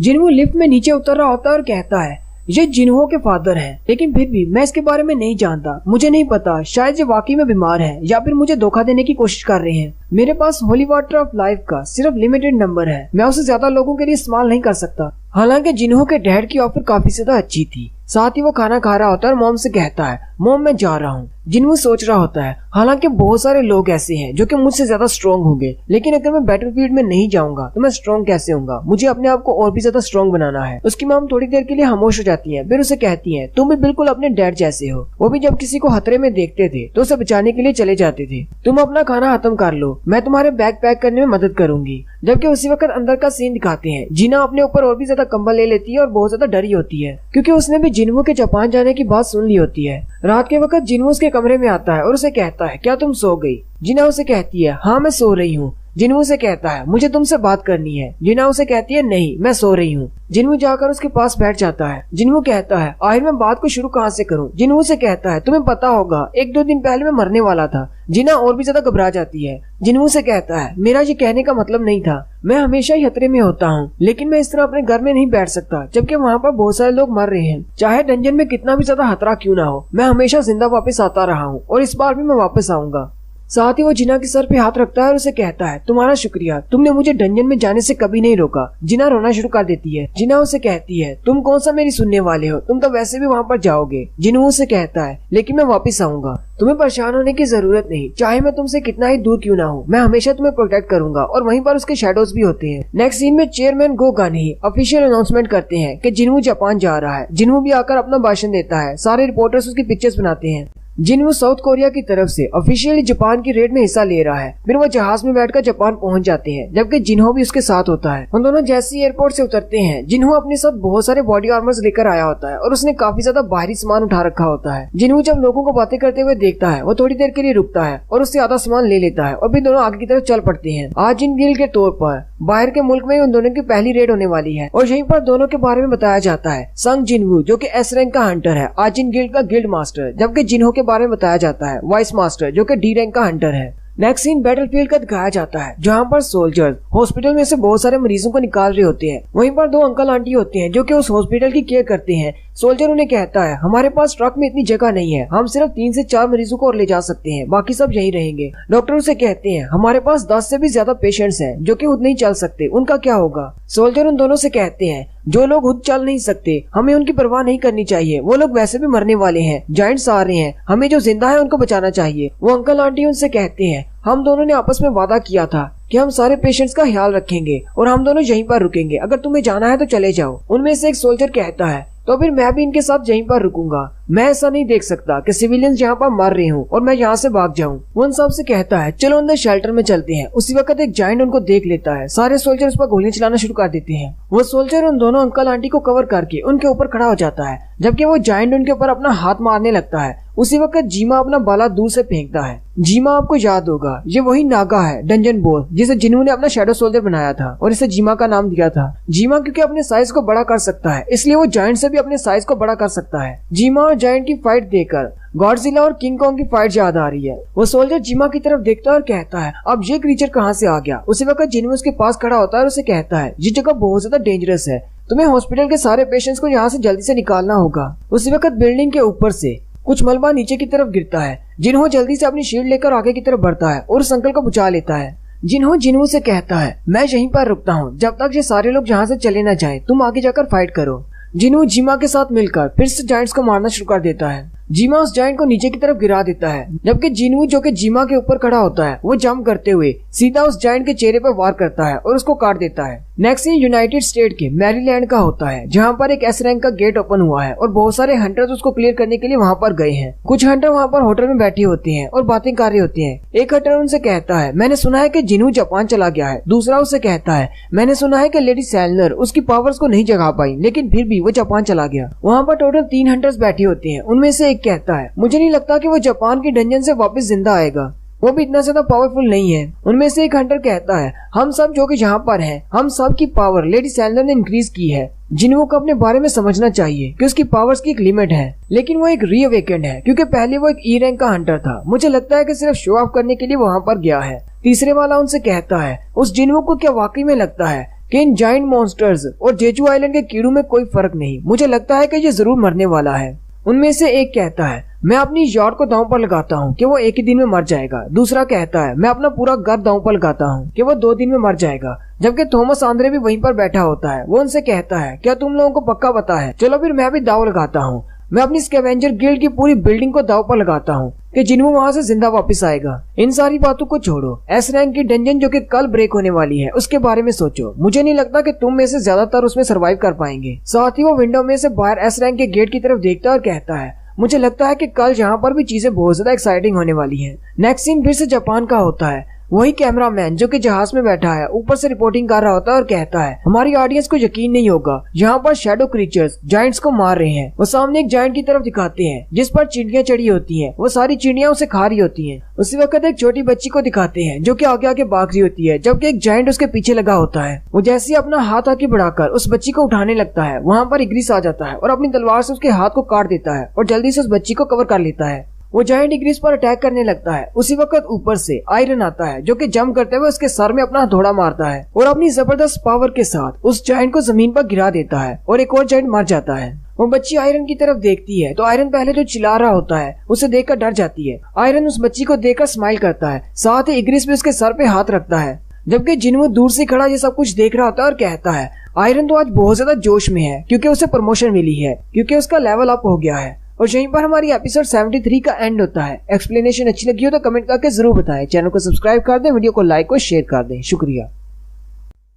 जिन्हों लिफ्ट में नीचे उतर रहा होता है और कहता है, ये जिन्हों के फादर हैं, लेकिन फिर भी मैं इसके बारे में नहीं जानता। मुझे नहीं पता, शायद ये वाकई में बीमार है या फिर मुझे धोखा देने की कोशिश कर रहे हैं। मेरे पास होली वाटर ऑफ लाइफ का सिर्फ लिमिटेड नंबर है, मैं उसे ज्यादा लोगों के लिए इस्तेमाल नहीं कर सकता। हालांकि जिन्हों के डैड की ऑफर काफी ज्यादा अच्छी थी। साथ ही वो खाना खा रहा होता है और मॉम से कहता है, मॉम मैं जा रहा हूँ। जिन्हों सोच रहा होता है हालांकि बहुत सारे लोग ऐसे हैं जो कि मुझसे ज्यादा स्ट्रॉन्ग होंगे, लेकिन अगर मैं बैटलफील्ड में नहीं जाऊंगा तो मैं स्ट्रॉन्ग कैसे होऊंगा, मुझे अपने आप को और भी ज्यादा स्ट्रॉन्ग बनाना है। उसकी मॉम थोड़ी देर के लिए खामोश हो जाती है, फिर उसे कहती है तुम भी बिल्कुल अपने डैड जैसे हो, वो भी जब किसी को खतरे में देखते थे तो उसे बचाने के लिए चले जाते थे। तुम अपना खाना खत्म कर लो, मैं तुम्हारे बैग पैक करने में मदद करूंगी। जबकि उसी वक्त अंदर का सीन दिखाते हैं, जीना अपने ऊपर और भी ज्यादा कंबल ले लेती है और बहुत ज्यादा डरी होती है क्योंकि उसने भी जिन्हों के जापान जाने की बात सुन ली होती है। रात के वक्त जिन्हों उसके कमरे में आता है और उसे कहता है क्या तुम सो गई? जिना उसे कहती है हाँ मैं सो रही हूँ। जिन्हों से कहता है मुझे तुमसे बात करनी है। जिना उसे कहती है नहीं मैं सो रही हूँ। जिन्हों जाकर उसके पास बैठ जाता है। जिन्हों कहता है आखिर मैं बात को शुरू कहाँ से करूँ? जिन्हों से कहता है तुम्हें पता होगा 1-2 दिन पहले मैं मरने वाला था। जिना और भी ज्यादा घबरा जाती है। जिन्हों से कहता है मेरा ये कहने का मतलब नहीं था, मैं हमेशा ही खतरे में होता हूँ, लेकिन मैं इस तरह अपने घर में नहीं बैठ सकता जबकि वहाँ पर बहुत सारे लोग मर रहे हैं। चाहे डंजन में कितना भी ज्यादा खतरा क्यों ना हो, मैं हमेशा जिंदा वापस आता रहा हूँ और इस बार भी मैं वापस आऊंगा। साथ ही वो जिना के सर पे हाथ रखता है और उसे कहता है तुम्हारा शुक्रिया, तुमने मुझे डंजन में जाने से कभी नहीं रोका। जिना रोना शुरू कर देती है। जिना उसे कहती है तुम कौन सा मेरी सुनने वाले हो, तुम तो वैसे भी वहाँ पर जाओगे। जिन्हों उसे कहता है लेकिन मैं वापस आऊंगा, तुम्हें परेशान होने की जरूरत नहीं, चाहे मैं तुमसे कितना ही दूर क्यों ना हूँ, मैं हमेशा तुम्हें प्रोटेक्ट करूंगा। और वहीं पर उसके शेडोज भी होते हैं। नेक्स्ट सीन में चेयरमैन गो गानी ऑफिशियल अनाउंसमेंट करते हैं कि जिन्हों जापान जा रहा है। जिन्हों भी आकर अपना भाषण देता है, सारे रिपोर्टर्स उसकी पिक्चर्स बनाते हैं। जिन्हों साउथ कोरिया की तरफ से ऑफिशियली जापान की रेड में हिस्सा ले रहा है। फिर वो जहाज में बैठकर जापान पहुंच जाते हैं, जबकि जिन्हों भी उसके साथ होता है। उन दोनों जैसे एयरपोर्ट से उतरते हैं, जिन्हों अपने साथ बहुत सारे बॉडी आर्मर्स लेकर आया होता है और उसने काफी ज्यादा बाहरी सामान उठा रखा होता है। जिन्हों जब लोगों को बातें करते हुए देखता है, वो थोड़ी देर के लिए रुकता है और उससे आधा सामान ले लेता है और फिर दोनों आगे की तरफ चल पड़ते हैं। आज जिन गिल के तौर पर बाहर के मुल्क में उन दोनों की पहली रेड होने वाली है और यहीं पर दोनों के बारे में बताया जाता है। संग जिनवू जो कि एस रैंक का हंटर है, आजिन गिल्ड का गिल्ड मास्टर, जबकि जिन्हों के बारे में बताया जाता है वाइस मास्टर जो कि डी रैंक का हंटर है। नेक्स्ट सीन बैटलफील्ड का दिखाया जाता है, जहाँ पर सोल्जर्स हॉस्पिटल में से बहुत सारे मरीजों को निकाल रहे होते हैं। वहीं पर 2 अंकल आंटी होते हैं जो कि उस हॉस्पिटल की केयर करते हैं। सोल्जर उन्हें कहता है हमारे पास ट्रक में इतनी जगह नहीं है, हम सिर्फ 3 से 4 मरीजों को और ले जा सकते हैं, बाकी सब यहीं रहेंगे। डॉक्टर उसे कहते हैं हमारे पास 10 से भी ज्यादा पेशेंट्स हैं जो कि खुद नहीं चल सकते, उनका क्या होगा? सोल्जर उन दोनों से कहते हैं जो लोग खुद चल नहीं सकते हमें उनकी परवाह नहीं करनी चाहिए, वो लोग वैसे भी मरने वाले हैं, जायंट्स आ रहे हैं, हमें जो जिंदा है उनको बचाना चाहिए। वो अंकल आंटी उनसे कहते हैं हम दोनों ने आपस में वादा किया था कि हम सारे पेशेंट्स का ख्याल रखेंगे और हम दोनों यहीं पर रुकेंगे, अगर तुम्हें जाना है तो चले जाओ। उनमें से एक सोल्जर कहता है तो फिर मैं भी इनके साथ यहीं पर रुकूंगा, मैं ऐसा नहीं देख सकता कि सिविलियंस यहाँ पर मर रहे हूँ और मैं यहाँ से भाग जाऊँ। वो उन सब से कहता है चलो अंदर शेल्टर में चलते हैं। उसी वक्त एक जायंट उनको देख लेता है, सारे सोल्जर उस पर गोलियां चलाना शुरू कर देते हैं। वो सोल्जर उन दोनों अंकल आंटी को कवर करके उनके ऊपर खड़ा हो जाता है, जबकि वो जायंट उनके ऊपर अपना हाथ मारने लगता है। उसी वक्त जीमा अपना बाला दूर से फेंकता है। जीमा आपको याद होगा, ये वही नागा है डंजन बॉस जिसे जिन्होंने अपना शैडो सोल्जर बनाया था और इसे जीमा का नाम दिया था। जीमा क्योंकि अपने साइज को बड़ा कर सकता है, इसलिए वो जायंट से भी अपने साइज को बड़ा कर सकता है। जीमा और जायंट की फाइट देखकर गॉडजिला और किंग कॉन्ग की फाइट याद आ रही है। वो सोल्जर जीमा की तरफ देखता है और कहता है अब ये क्रीचर कहाँ से आ गया? उसी वक्त जिन्हों उसके पास खड़ा होता है और उसे कहता है ये जगह बहुत ज्यादा डेंजरस है, तुम्हें हॉस्पिटल के सारे पेशेंट्स को यहाँ से जल्दी से निकालना होगा। उसी वक्त बिल्डिंग के ऊपर से कुछ मलबा नीचे की तरफ गिरता है। जिन्हों जल्दी से अपनी शील्ड लेकर आगे की तरफ बढ़ता है और उस अंकल को बचा लेता है। जिन्हों से कहता है मैं यहीं पर रुकता हूँ जब तक ये सारे लोग यहाँ से चले न जाए, तुम आगे जाकर फाइट करो। जिन्हों जीमा के साथ मिलकर फिर से जायंट्स को मारना शुरू कर देता है। जीमा उस जायंट को नीचे की तरफ गिरा देता है, जबकि जिन्हों जो कि जीमा के ऊपर खड़ा होता है वो जंप करते हुए सीधा उस जायंट के चेहरे पर वार करता है और उसको काट देता है। नेक्स्ट सीन यूनाइटेड स्टेट के मैरीलैंड का होता है, जहाँ पर एक एस रैंक का गेट ओपन हुआ है और बहुत सारे हंटर्स उसको क्लियर करने के लिए वहाँ पर गए हैं। कुछ हंटर वहाँ पर होटल में बैठे होते हैं और बातें कर रहे होते हैं। एक हंटर उनसे कहता है मैंने सुना है कि जिन्हों जापान चला गया है। दूसरा उससे कहता है मैंने सुना है कि लेडी सैलनर उसकी पावर्स को नहीं जगा पाई, लेकिन फिर भी वो जापान चला गया। वहाँ पर टोटल 3 हंटर्स बैठे होते हैं। उनमें से एक कहता है मुझे नहीं लगता कि वो जापान की डंजन से वापस जिंदा आएगा, वो भी इतना ज्यादा पावरफुल नहीं है। उनमें से एक हंटर कहता है हम सब जो कि यहाँ पर हैं, हम सब की पावर लेडी सैलनर ने इंक्रीज की है। जिन्हों को अपने बारे में समझना चाहिए कि उसकी पावर्स की एक लिमिट है, लेकिन वो एक रीअवेकेंड है क्योंकि पहले वो एक ई रैंक का हंटर था। मुझे लगता है कि सिर्फ शो ऑफ करने के लिए वहाँ पर गया है। तीसरे वाला उनसे कहता है उस जिन्हों को क्या वाकई में लगता है कि इन जाइंट मॉन्स्टर्स और जेजू आइलैंड के कीड़ों में कोई फर्क नहीं? मुझे लगता है कि ये जरूर मरने वाला है। उनमें से एक कहता है मैं अपनी यार्ड को दांव पर लगाता हूँ कि वो एक ही दिन में मर जाएगा। दूसरा कहता है मैं अपना पूरा घर दांव पर लगाता हूँ कि वो 2 दिन में मर जाएगा। जबकि थॉमस आंद्रे भी वहीं पर बैठा होता है। वो उनसे कहता है क्या तुम लोगों को पक्का पता है? चलो फिर मैं भी दांव लगाता हूँ, मैं अपनी स्कैवेंजर गिल्ड की पूरी बिल्डिंग को दांव पर लगाता हूँ कि जिन्हों वहाँ से जिंदा वापस आएगा। इन सारी बातों को छोड़ो, एस रैंक की डंजन जो कि कल ब्रेक होने वाली है उसके बारे में सोचो। मुझे नहीं लगता कि तुम में से ज्यादातर उसमें सरवाइव कर पाएंगे। साथ ही वो विंडो में से बाहर एस रैंक के गेट की तरफ देखता है और कहता है, मुझे लगता है कि कल जहाँ पर भी चीजें बहुत ज्यादा एक्साइटिंग होने वाली है। नेक्स्ट सीन फिर से जापान का होता है। वही कैमरामैन जो कि जहाज में बैठा है ऊपर से रिपोर्टिंग कर रहा होता है और कहता है, हमारी ऑडियंस को यकीन नहीं होगा, यहाँ पर शैडो क्रीचर्स जायंट्स को मार रहे हैं। वो सामने एक जायंट की तरफ दिखाते हैं जिस पर चिड़ियां चढ़ी होती हैं। वो सारी चिड़ियां उसे खा रही होती हैं। उसी वक्त एक छोटी बच्ची को दिखाते हैं जो कि आगे आगे भाग रही होती है, जबकि एक जायंट उसके पीछे लगा होता है। वो जैसे ही अपना हाथ आगे बढ़ाकर उस बच्ची को उठाने लगता है, वहाँ पर इग्रिस आ जाता है और अपनी तलवार से उसके हाथ को काट देता है और जल्दी से उस बच्ची को कवर कर लेता है। वो जायंट इग्रिस पर अटैक करने लगता है। उसी वक्त ऊपर से आयरन आता है जो कि जंप करते हुए उसके सर में अपना हथौड़ा मारता है और अपनी जबरदस्त पावर के साथ उस जायंट को जमीन पर गिरा देता है और एक और जायंट मर जाता है। वो बच्ची आयरन की तरफ देखती है तो आयरन पहले जो चिल्ला रहा होता है उसे देखकर डर जाती है। आयरन उस बच्ची को देखकर स्माइल करता है, साथ ही इग्रिस भी उसके सर पे हाथ रखता है, जबकि जिन्हों दूर से खड़ा ये सब कुछ देख रहा होता है और कहता है, आयरन तो आज बहुत ज्यादा जोश में है क्योंकि उसे प्रमोशन मिली है, क्योंकि उसका लेवल अप हो गया है। और यहीं पर हमारी एपिसोड 73 का एंड होता है। एक्सप्लेनेशन अच्छी लगी हो तो कमेंट करके जरूर बताएं। चैनल को सब्सक्राइब कर दें, वीडियो को लाइक और शेयर कर दें। शुक्रिया।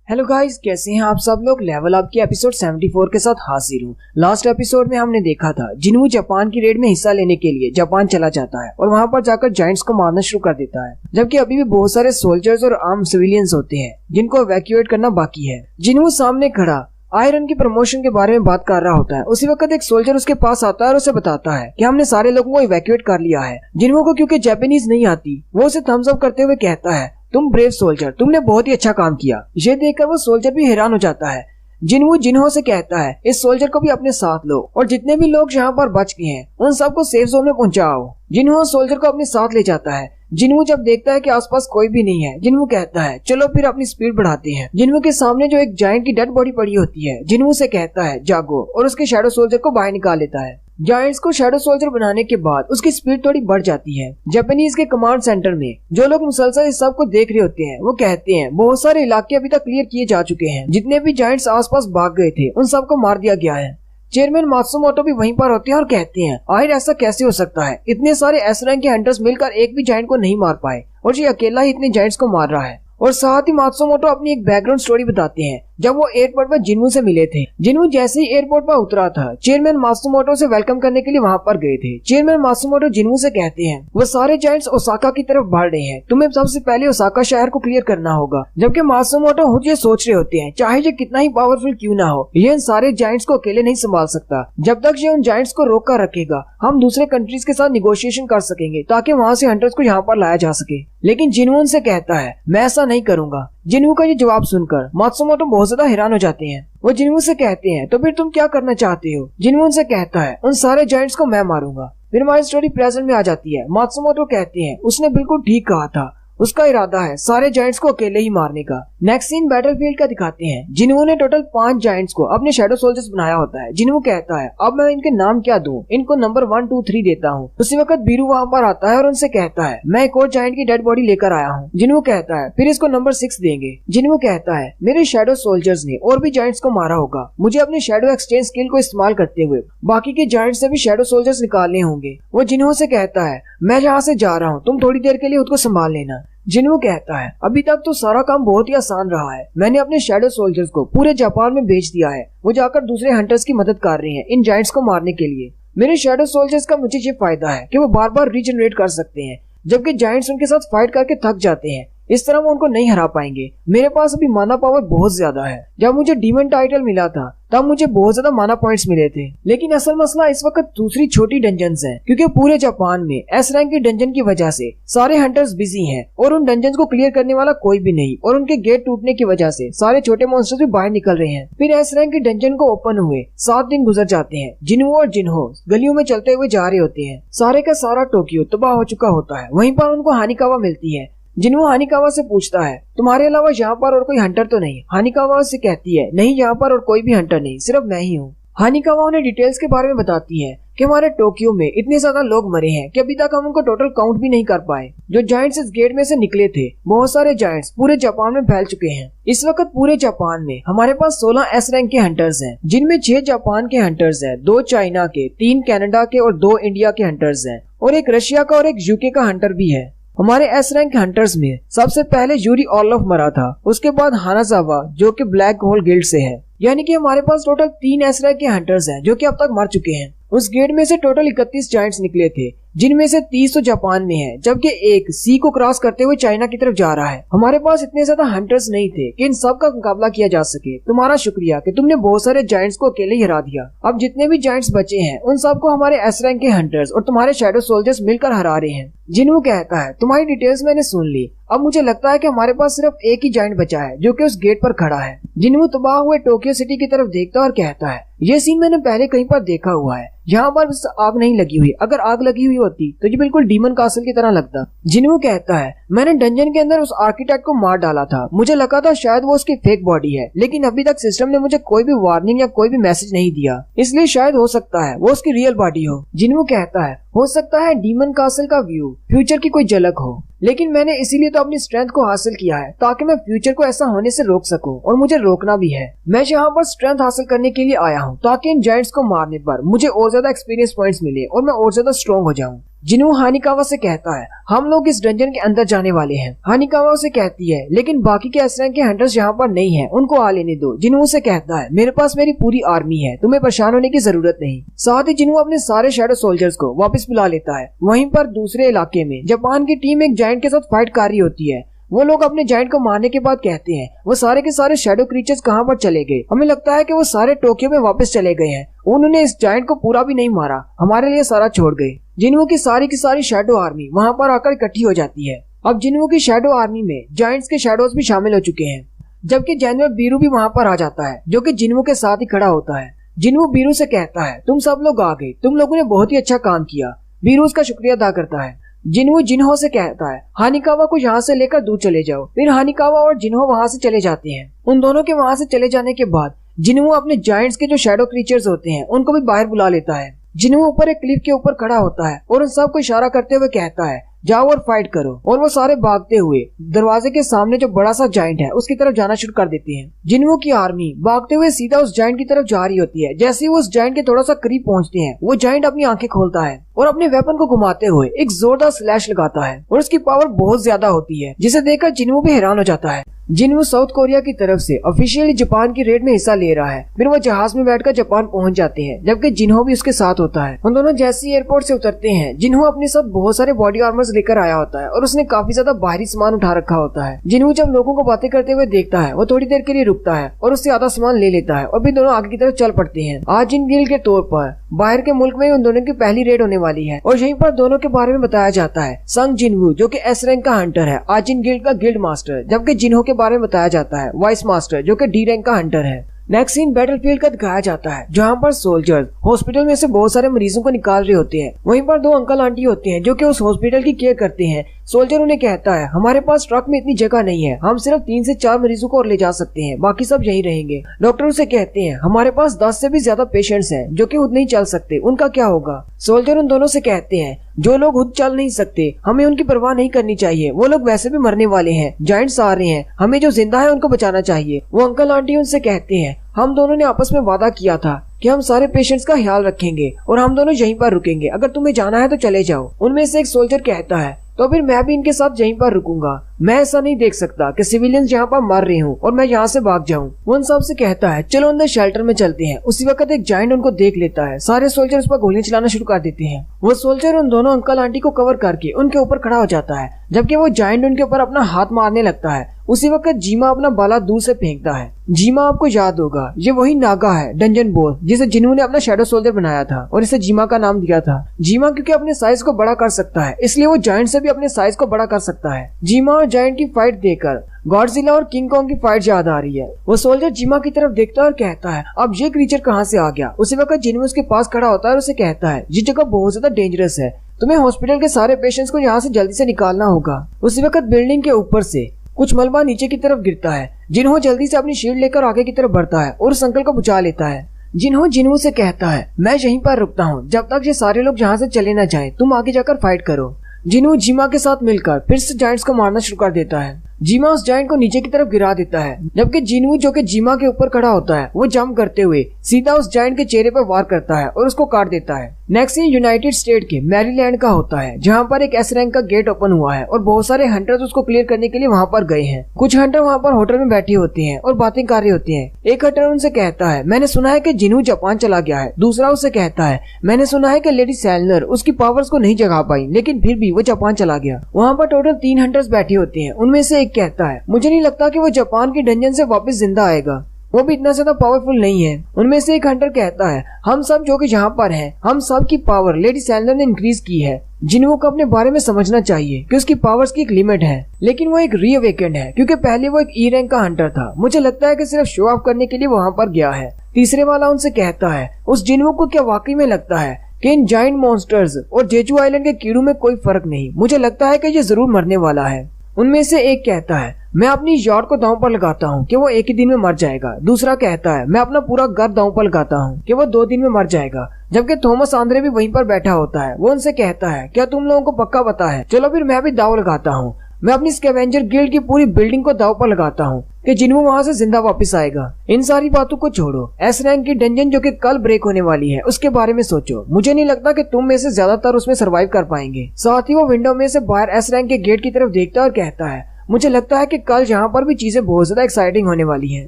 हेलो गाइस, कैसे हैं आप सब लोग। लेवल अप की एपिसोड 74 के साथ हाजिर हूँ। लास्ट एपिसोड में हमने देखा था जिन्हों जापान की रेड में हिस्सा लेने के लिए जापान चला जाता है और वहाँ पर जाकर जायंट्स को मारना शुरू कर देता है, जबकि अभी भी बहुत सारे सोल्जर्स और आर्म सिविलियंस होते हैं जिनको इवैक्यूएट करना बाकी है। जिन्हों सामने खड़ा आयरन की प्रमोशन के बारे में बात कर रहा होता है। उसी वक्त एक सोल्जर उसके पास आता है और उसे बताता है कि हमने सारे लोगों को इवैक्यूएट कर लिया है। जिन्हों को क्योंकि जापानीज नहीं आती, वो उसे थम्स अप करते हुए कहता है, तुम ब्रेव सोल्जर, तुमने बहुत ही अच्छा काम किया। ये देखकर वो सोल्जर भी हैरान हो जाता है। जिन्हों से कहता है, इस सोल्जर को भी अपने साथ लो और जितने भी लोग यहाँ पर बच गए हैं उन सबको सेफ जोन में पहुंचाओ। जिन्हों सोल्जर को अपने साथ ले जाता है। जिन्हों जब देखता है कि आसपास कोई भी नहीं है, जिन्हों कहता है, चलो फिर अपनी स्पीड बढ़ाते हैं। जिन्हों के सामने जो एक जायंट की डेड बॉडी पड़ी होती है, जिन्हों से कहता है, जागो, और उसके शैडो सोल्जर को बाहर निकाल लेता है। जायंट्स को शैडो सोल्जर बनाने के बाद उसकी स्पीड थोड़ी बढ़ जाती है। जापानीज के कमांड सेंटर में जो लोग मुसलसल इस सब को देख रहे होते हैं वो कहते हैं, बहुत सारे इलाके अभी तक क्लियर किए जा चुके हैं। जितने भी जायंट्स आसपास भाग गए थे उन सबको मार दिया गया है। चेयरमैन मात्सुमोटो भी वहीं पर होते हैं और कहते हैं, आखिर ऐसा कैसे हो सकता है, इतने सारे एस रैंक के हंटर्स मिलकर एक भी जायंट को नहीं मार पाए और ये अकेला ही इतने जायंट्स को मार रहा है। और साथ ही मात्सुमोटो अपनी एक बैकग्राउंड स्टोरी बताते हैं। जब वो एयरपोर्ट पर जिन्हों से मिले थे, जिन्हों जैसे ही एयरपोर्ट पर उतरा था, चेयरमैन मात्सुमोटो से वेलकम करने के लिए वहाँ पर गए थे। चेयरमैन मात्सुमोटो जिन्हों से कहते हैं, वो सारे जायंट्स ओसाका की तरफ बढ़ रहे हैं, तुम्हें सबसे पहले ओसाका शहर को क्लियर करना होगा। जबकि मात्सुमोटो खुद ये सोच रहे होते हैं, चाहे ये कितना ही पावरफुल क्यों ना हो, ये इन सारे जायंट्स को अकेले नहीं संभाल सकता। जब तक ये उन जायंट्स को रोक कर रखेगा, हम दूसरे कंट्रीज के साथ निगोशिएशन कर सकेंगे ताकि वहाँ से हंटर्स को यहाँ पर लाया जा सके। लेकिन जिन्हों से कहता है, मैं ऐसा नहीं करूंगा। जिन्हों का ये जवाब सुनकर मात्सुमोटो बहुत ज्यादा हैरान हो जाते हैं। वो जिन्हों से कहते हैं, तो फिर तुम क्या करना चाहते हो। जिन्हों से कहता है, उन सारे जायंट्स को मैं मारूंगा। फिर हमारी स्टोरी प्रेजेंट में आ जाती है। मात्सुमोटो कहते हैं, उसने बिल्कुल ठीक कहा था, उसका इरादा है सारे जायंट्स को अकेले ही मारने का। नेक्स्ट सीन बैटलफील्ड का दिखाते हैं। जिन्होंने टोटल 5 जायंट्स को अपने शैडो सोल्जर्स बनाया होता है। जिन्हों कहता है, अब मैं इनके नाम क्या दूं, इनको नंबर 1, 2, 3 देता हूँ। उसी वक्त बीरू वहाँ पर आता है और उनसे कहता है, मैं एक और जायंट की डेड बॉडी लेकर आया हूँ। जिन्हों कहता है, फिर इसको नंबर 6 देंगे। जिन्हों कहता है, मेरे शैडो सोल्जर्स ने और भी जायंट्स को मारा होगा, मुझे अपने शैडो एक्सचेंज स्किल को इस्तेमाल करते हुए बाकी के जायंट्स से भी शैडो सोल्जर्स निकालने होंगे। वो जिन्हों से कहता है, मैं यहाँ से जा रहा हूँ, तुम थोड़ी देर के लिए खुद को संभाल लेना। जिन्हों कहता है, अभी तक तो सारा काम बहुत ही आसान रहा है, मैंने अपने शैडो सोल्जर्स को पूरे जापान में भेज दिया है। वो जाकर दूसरे हंटर्स की मदद कर रहे हैं इन जायंट्स को मारने के लिए। मेरे शैडो सोल्जर्स का मुझे ये फायदा है कि वो बार बार रीजनरेट कर सकते हैं, जबकि जायंट्स उनके साथ फाइट करके थक जाते हैं। इस तरह वो उनको नहीं हरा पाएंगे। मेरे पास अभी माना पावर बहुत ज्यादा है। जब मुझे डीमन टाइटल मिला था तब मुझे बहुत ज्यादा माना पॉइंट्स मिले थे। लेकिन असल मसला इस वक्त दूसरी छोटी डंजन्स है, क्योंकि पूरे जापान में एस रैंक की डंजन की वजह से सारे हंटर्स बिजी हैं और उन डंजन्स को क्लियर करने वाला कोई भी नहीं, और उनके गेट टूटने की वजह से सारे छोटे मॉन्स्टर्स भी बाहर निकल रहे हैं। फिर एस रैंक की डंजन को ओपन हुए 7 दिन गुजर जाते हैं। जिन्हों और जिन्हों गलियों में चलते हुए जा रहे होते हैं। सारे का सारा टोक्यो तबाह हो चुका होता है। वहीं पर उनको हानिकावा मिलती है। जिन्हों हानिकावा से पूछता है, तुम्हारे अलावा यहाँ पर और कोई हंटर तो नहीं। हानिकावा से कहती है, नहीं, यहाँ पर और कोई भी हंटर नहीं, सिर्फ मैं ही हूँ। हानिकावा उन्हें डिटेल्स के बारे में बताती है कि हमारे टोक्यो में इतने ज्यादा लोग मरे हैं कि अभी तक हम उनको टोटल काउंट भी नहीं कर पाए। जो जायंट्स इस गेट में से निकले थे, बहुत सारे जायंट्स पूरे जापान में फैल चुके हैं। इस वक्त पूरे जापान में हमारे पास 16 एस रैंक के हंटर्स हैं, जिनमें 6 जापान के हंटर्स हैं, 2 चाइना के, 3 कनाडा के और 2 इंडिया के हंटर्स हैं, और एक रशिया का और एक यूके का हंटर भी है। हमारे एस रैंक हंटर्स में सबसे पहले यूरी ऑर्लोफ मरा था, उसके बाद हानाजावा जो कि ब्लैक होल गिल्ड से है। यानी कि हमारे पास टोटल 3 एस रैंक के हंटर्स हैं जो कि अब तक मर चुके हैं। उस गेट में से टोटल 31 जायंट्स निकले थे, जिनमें से 30 तो जापान में है, जबकि एक सी को क्रॉस करते हुए चाइना की तरफ जा रहा है। हमारे पास इतने ज्यादा हंटर्स नहीं थे कि इन सब का मुकाबला किया जा सके। तुम्हारा शुक्रिया कि तुमने बहुत सारे जायंट्स को अकेले ही हरा दिया। अब जितने भी जायंट्स बचे हैं उन सबको हमारे एस रैंक के हंटर्स और तुम्हारे शैडो सोल्जर्स मिलकर हरा रहे हैं। जिन्हों कहता है तुम्हारी डिटेल्स मैंने सुन ली, अब मुझे लगता है कि हमारे पास सिर्फ एक ही जायंट बचा है जो कि उस गेट पर खड़ा है। जिन्हों तबाह हुए टोक्यो सिटी की तरफ देखता और कहता है ये सीन मैंने पहले कहीं पर देखा हुआ है, यहाँ पर बस आग नहीं लगी हुई, अगर आग लगी हुई होती तो ये बिल्कुल डीमन कासल की तरह लगता। जिन्हों कहता है मैंने डंजन के अंदर उस आर्किटेक्ट को मार डाला था, मुझे लगा था शायद वो उसकी फेक बॉडी है, लेकिन अभी तक सिस्टम ने मुझे कोई भी वार्निंग या कोई भी मैसेज नहीं दिया, इसलिए शायद हो सकता है वो उसकी रियल बॉडी हो। जिन्हों कहता है हो सकता है डीमन कासल का व्यू फ्यूचर की कोई झलक हो, लेकिन मैंने इसीलिए तो अपनी स्ट्रेंथ को हासिल किया है ताकि मैं फ्यूचर को ऐसा होने से रोक सकूं, और मुझे रोकना भी है। मैं यहाँ पर स्ट्रेंथ हासिल करने के लिए आया हूँ ताकि इन जायंट्स को मारने पर मुझे और ज्यादा एक्सपीरियंस पॉइंट्स मिले और मैं और ज्यादा स्ट्रॉन्ग हो जाऊँ। जिन्हों हानिकावा से कहता है हम लोग इस डंजन के अंदर जाने वाले हैं। हानिकावा उसे कहती है लेकिन बाकी के एस रैंक के हंटर्स यहाँ पर नहीं है, उनको आ लेने दो। जिन्हों से कहता है मेरे पास मेरी पूरी आर्मी है, तुम्हें परेशान होने की जरूरत नहीं। साथ ही जिन्हों अपने सारे शैडो सोल्जर्स को वापस बुला लेता है। वहीं पर दूसरे इलाके में जापान की टीम एक जायंट के साथ फाइट कर रही होती है। वो लोग अपने जायंट को मारने के बाद कहते हैं वो सारे के सारे शैडो क्रीचर्स कहाँ पर चले गए। हमें लगता है कि वो सारे टोक्यो में वापस चले गए हैं, उन्होंने इस जायंट को पूरा भी नहीं मारा, हमारे लिए सारा छोड़ गए। जिन्हों की सारी शैडो आर्मी वहाँ पर आकर इकट्ठी हो जाती है। अब जिन्हों की शैडो आर्मी में जायंट्स के शैडोज भी शामिल हो चुके हैं, जबकि जनरल बीरू भी वहाँ पर आ जाता है जो कि जिन्हों के साथ ही खड़ा होता है। जिन्हों बीरू से कहता है तुम सब लोग आ गए, तुम लोगों ने बहुत ही अच्छा काम किया। बीरू उसका शुक्रिया अदा करता है। जिन्हों से कहता है हानिकावा को यहाँ से लेकर दूर चले जाओ। फिर हानिकावा और जिन्हों वहाँ से चले जाते हैं। उन दोनों के वहाँ से चले जाने के बाद जिन्हों अपने जायंट्स के जो शैडो क्रीचर्स होते हैं उनको भी बाहर बुला लेता है। जिन्हों ऊपर एक क्लिफ के ऊपर खड़ा होता है और उन सबको इशारा करते हुए कहता है जाओ और फाइट करो, और वो सारे भागते हुए दरवाजे के सामने जो बड़ा सा जायंट है उसकी तरफ जाना शुरू कर देते हैं। जिन्हों की आर्मी भागते हुए सीधा उस जायंट की तरफ जा रही होती है। जैसे ही वो उस जायंट के थोड़ा सा करीब पहुंचते हैं, वो जायंट अपनी आंखें खोलता है और अपने वेपन को घुमाते हुए एक जोरदार स्लैश लगाता है, और उसकी पावर बहुत ज्यादा होती है जिसे देखकर जिन्हों भी हैरान हो जाता है। जिन्हों साउथ कोरिया की तरफ से ऑफिशियली जापान की रेड में हिस्सा ले रहा है। फिर वो जहाज में बैठकर जापान पहुंच जाते हैं, जबकि जिन्हों भी उसके साथ होता है। उन दोनों जैसे एयरपोर्ट से उतरते हैं, जिन्हों अपने साथ बहुत सारे बॉडी आर्मर्स लेकर आया होता है और उसने काफी ज्यादा बाहरी सामान उठा रखा होता है। जिन्हों जब लोगों को बातें करते हुए देखता है, वो थोड़ी देर के लिए रुकता है और उससे आधा सामान ले लेता है, और भी दोनों आगे की तरफ चल पड़ते हैं। आज इन गिल्ड के तौर पर बाहर के मुल्क में उन दोनों की पहली रेड होने वाली है, और यहीं पर दोनों के बारे में बताया जाता है। संग जिनवू जो कि एस रैंक का हंटर है, आजिन गिल्ड का गिल्ड मास्टर, जबकि जिन्हों के बारे में बताया जाता है वाइस मास्टर जो कि डी रैंक का हंटर है। नेक्स्ट सीन बैटलफील्ड का दिखाया जाता है, जहाँ पर सोल्जर्स हॉस्पिटल में से बहुत सारे मरीजों को निकाल रहे होते हैं। वहीं पर 2 अंकल आंटी होते हैं जो कि उस हॉस्पिटल की केयर करते हैं। सोल्जर उन्हें कहता है हमारे पास ट्रक में इतनी जगह नहीं है, हम सिर्फ 3 से 4 मरीजों को और ले जा सकते हैं, बाकी सब यहीं रहेंगे। डॉक्टर उसे कहते हैं हमारे पास 10 से भी ज्यादा पेशेंट्स हैं जो कि खुद नहीं चल सकते, उनका क्या होगा। सोल्जर उन दोनों से कहते हैं जो लोग खुद चल नहीं सकते हमें उनकी परवाह नहीं करनी चाहिए, वो लोग वैसे भी मरने वाले हैं, जायंट्स आ रहे हैं, हमें जो जिंदा है उनको बचाना चाहिए। वो अंकल आंटी उनसे कहते हैं हम दोनों ने आपस में वादा किया था कि हम सारे पेशेंट्स का ख्याल रखेंगे और हम दोनों यहीं पर रुकेंगे, अगर तुम्हें जाना है तो चले जाओ। उनमें से एक सोल्जर कहता है तो फिर मैं भी इनके साथ यहीं पर रुकूंगा, मैं ऐसा नहीं देख सकता कि सिविलियंस यहाँ पर मर रहे हूँ और मैं यहाँ से भाग जाऊँ। वो उन सब से कहता है चलो अंदर शेल्टर में चलते हैं। उसी वक्त एक जायंट उनको देख लेता है, सारे सोल्जर उस पर गोलियां चलाना शुरू कर देते हैं। वो सोल्जर उन दोनों अंकल आंटी को कवर करके उनके ऊपर खड़ा हो जाता है, जबकि वो जायंट उनके ऊपर अपना हाथ मारने लगता है। उसी वक्त जीमा अपना बाला दूर से फेंकता है। जीमा आपको याद होगा, ये वही नागा है डंजन बॉस जिसे जिन्होंने अपना शैडो सोल्जर बनाया था और इसे जीमा का नाम दिया था। जीमा क्योंकि अपने साइज को बड़ा कर सकता है, इसलिए वो जायंट से भी अपने साइज को बड़ा कर सकता है। जीमा और जायंट की फाइट देखकर गॉडजिला और किंग कॉन्ग की फाइट याद आ रही है। वो सोल्जर जीमा की तरफ देखता है और कहता है अब ये क्रीचर कहाँ से आ गया। उसी वक्त जिन्हों उसके पास खड़ा होता है और उसे कहता है ये जगह बहुत ज्यादा डेंजरस है, तुम्हें हॉस्पिटल के सारे पेशेंट्स को यहाँ से जल्दी से निकालना होगा। उसी वक्त बिल्डिंग के ऊपर से कुछ मलबा नीचे की तरफ गिरता है। जिन्हों जल्दी से अपनी शील्ड लेकर आगे की तरफ बढ़ता है और उस अंकल को बचा लेता है। जिन्हो जिन्हो से कहता है मैं यहीं पर रुकता हूँ जब तक ये सारे लोग यहाँ से चले न जाएं, तुम आगे जाकर फाइट करो। जिन्हो जीमा के साथ मिलकर फिर से जायंट्स को मारना शुरू कर देता है। जीमा उस जायंट को नीचे की तरफ गिरा देता है, जबकि जिन्हो जो कि जीमा के ऊपर खड़ा होता है वो जंप करते हुए सीधा उस जायंट के चेहरे पर वार करता है और उसको काट देता है। नेक्स्ट सीन यूनाइटेड स्टेट के मैरीलैंड का होता है, जहाँ पर एक एस रैंक का गेट ओपन हुआ है और बहुत सारे हंटर्स उसको क्लियर करने के लिए वहाँ पर गए हैं। कुछ हंटर वहाँ पर होटल में बैठे होते हैं और बातें कर रहे होते हैं। एक हंटर उनसे कहता है मैंने सुना है कि जिन्हो जापान चला गया है। दूसरा उससे कहता है मैंने सुना है कि लेडी सैलनर उसकी पावर्स को नहीं जगा पाई, लेकिन फिर भी वो जापान चला गया। वहाँ पर टोटल 3 हंटर्स बैठे होते हैं। उनमें से एक कहता है मुझे नहीं लगता कि वो जापान की डंजन से वापस जिंदा आएगा, वो भी इतना ज्यादा पावरफुल नहीं है। उनमें से एक हंटर कहता है हम सब जो कि यहाँ पर हैं, हम सब की पावर लेडी सैलनर ने इंक्रीज की है। जिन्हो को अपने बारे में समझना चाहिए कि उसकी पावर्स की एक लिमिट है, लेकिन वो एक रीअवेकेंड है क्योंकि पहले वो एक ई रैंक का हंटर था। मुझे लगता है कि सिर्फ शो ऑफ करने के लिए वहाँ पर गया है। तीसरे वाला उनसे कहता है उस जिन्हो को क्या वाकई में लगता है कि इन जाइंट मॉन्स्टर्स और जेजू आइलैंड के कीड़ों में कोई फर्क नहीं? मुझे लगता है कि ये जरूर मरने वाला है। उनमें से एक कहता है मैं अपनी यार्ड को दांव पर लगाता हूँ कि वो एक ही दिन में मर जाएगा। दूसरा कहता है मैं अपना पूरा घर दांव पर लगाता हूँ कि वो 2 दिन में मर जाएगा। जबकि थॉमस आंद्रे भी वहीं पर बैठा होता है। वो उनसे कहता है क्या तुम लोगों को पक्का पता है? चलो फिर मैं भी दांव लगाता हूँ। मैं अपनी स्कैवेंजर गिल्ड की पूरी बिल्डिंग को दांव पर लगाता हूँ कि जिन्हो वहाँ से जिंदा वापस आएगा। इन सारी बातों को छोड़ो, एस रैंक की डंजन जो कि कल ब्रेक होने वाली है उसके बारे में सोचो। मुझे नहीं लगता कि तुम में से ज्यादातर उसमें सरवाइव कर पाएंगे। साथ ही वो विंडो में से बाहर एस रैंक के गेट की तरफ देखता है और कहता है मुझे लगता है कि कल यहाँ पर भी चीजें बहुत ज्यादा एक्साइटिंग होने वाली हैं।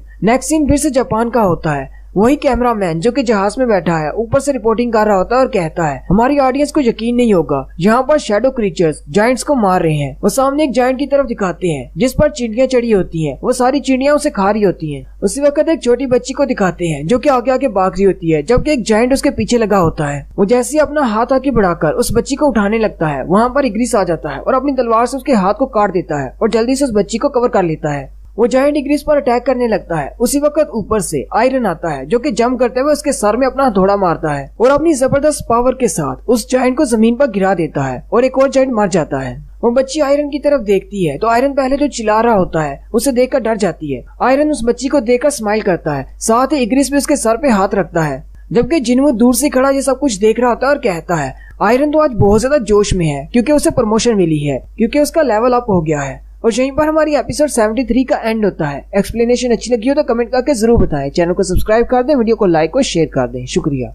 नेक्स्ट सीन फिर से जापान का होता है। वही कैमरामैन जो कि जहाज में बैठा है ऊपर से रिपोर्टिंग कर रहा होता है और कहता है हमारी ऑडियंस को यकीन नहीं होगा, यहाँ पर शैडो क्रीचर्स जायंट्स को मार रहे हैं। वो सामने एक जायंट की तरफ दिखाते हैं जिस पर चिड़ियां चढ़ी होती हैं। वो सारी चिड़ियां उसे खा रही होती हैं। उसी वक्त एक छोटी बच्ची को दिखाते हैं जो कि आगे आगे भाग रही होती है, जबकि एक जायंट उसके पीछे लगा होता है। वो जैसे ही अपना हाथ आगे बढ़ाकर उस बच्ची को उठाने लगता है, वहाँ पर इग्रिस आ जाता है और अपनी तलवार से उसके हाथ को काट देता है और जल्दी से उस बच्ची को कवर कर लेता है। वो जायंट इग्रिस पर अटैक करने लगता है। उसी वक्त ऊपर से आयरन आता है जो कि जंप करते हुए उसके सर में अपना हथौड़ा मारता है और अपनी जबरदस्त पावर के साथ उस जायंट को जमीन पर गिरा देता है और एक और जायंट मर जाता है। वो बच्ची आयरन की तरफ देखती है तो आयरन पहले जो चिल्ला रहा होता है उसे देखकर डर जाती है। आयरन उस बच्ची को देखकर स्माइल करता है, साथ ही इग्रिस भी उसके सर पे हाथ रखता है, जबकि जिन्हो दूर से खड़ा ये सब कुछ देख रहा होता है और कहता है आयरन तो आज बहुत ज्यादा जोश में है क्योंकि उसे प्रमोशन मिली है, क्योंकि उसका लेवल अप हो गया है। और यहीं पर हमारी एपिसोड 73 का एंड होता है। एक्सप्लेनेशन अच्छी लगी हो तो कमेंट करके जरूर बताएं। चैनल को सब्सक्राइब कर दें, वीडियो को लाइक और शेयर कर दें। शुक्रिया।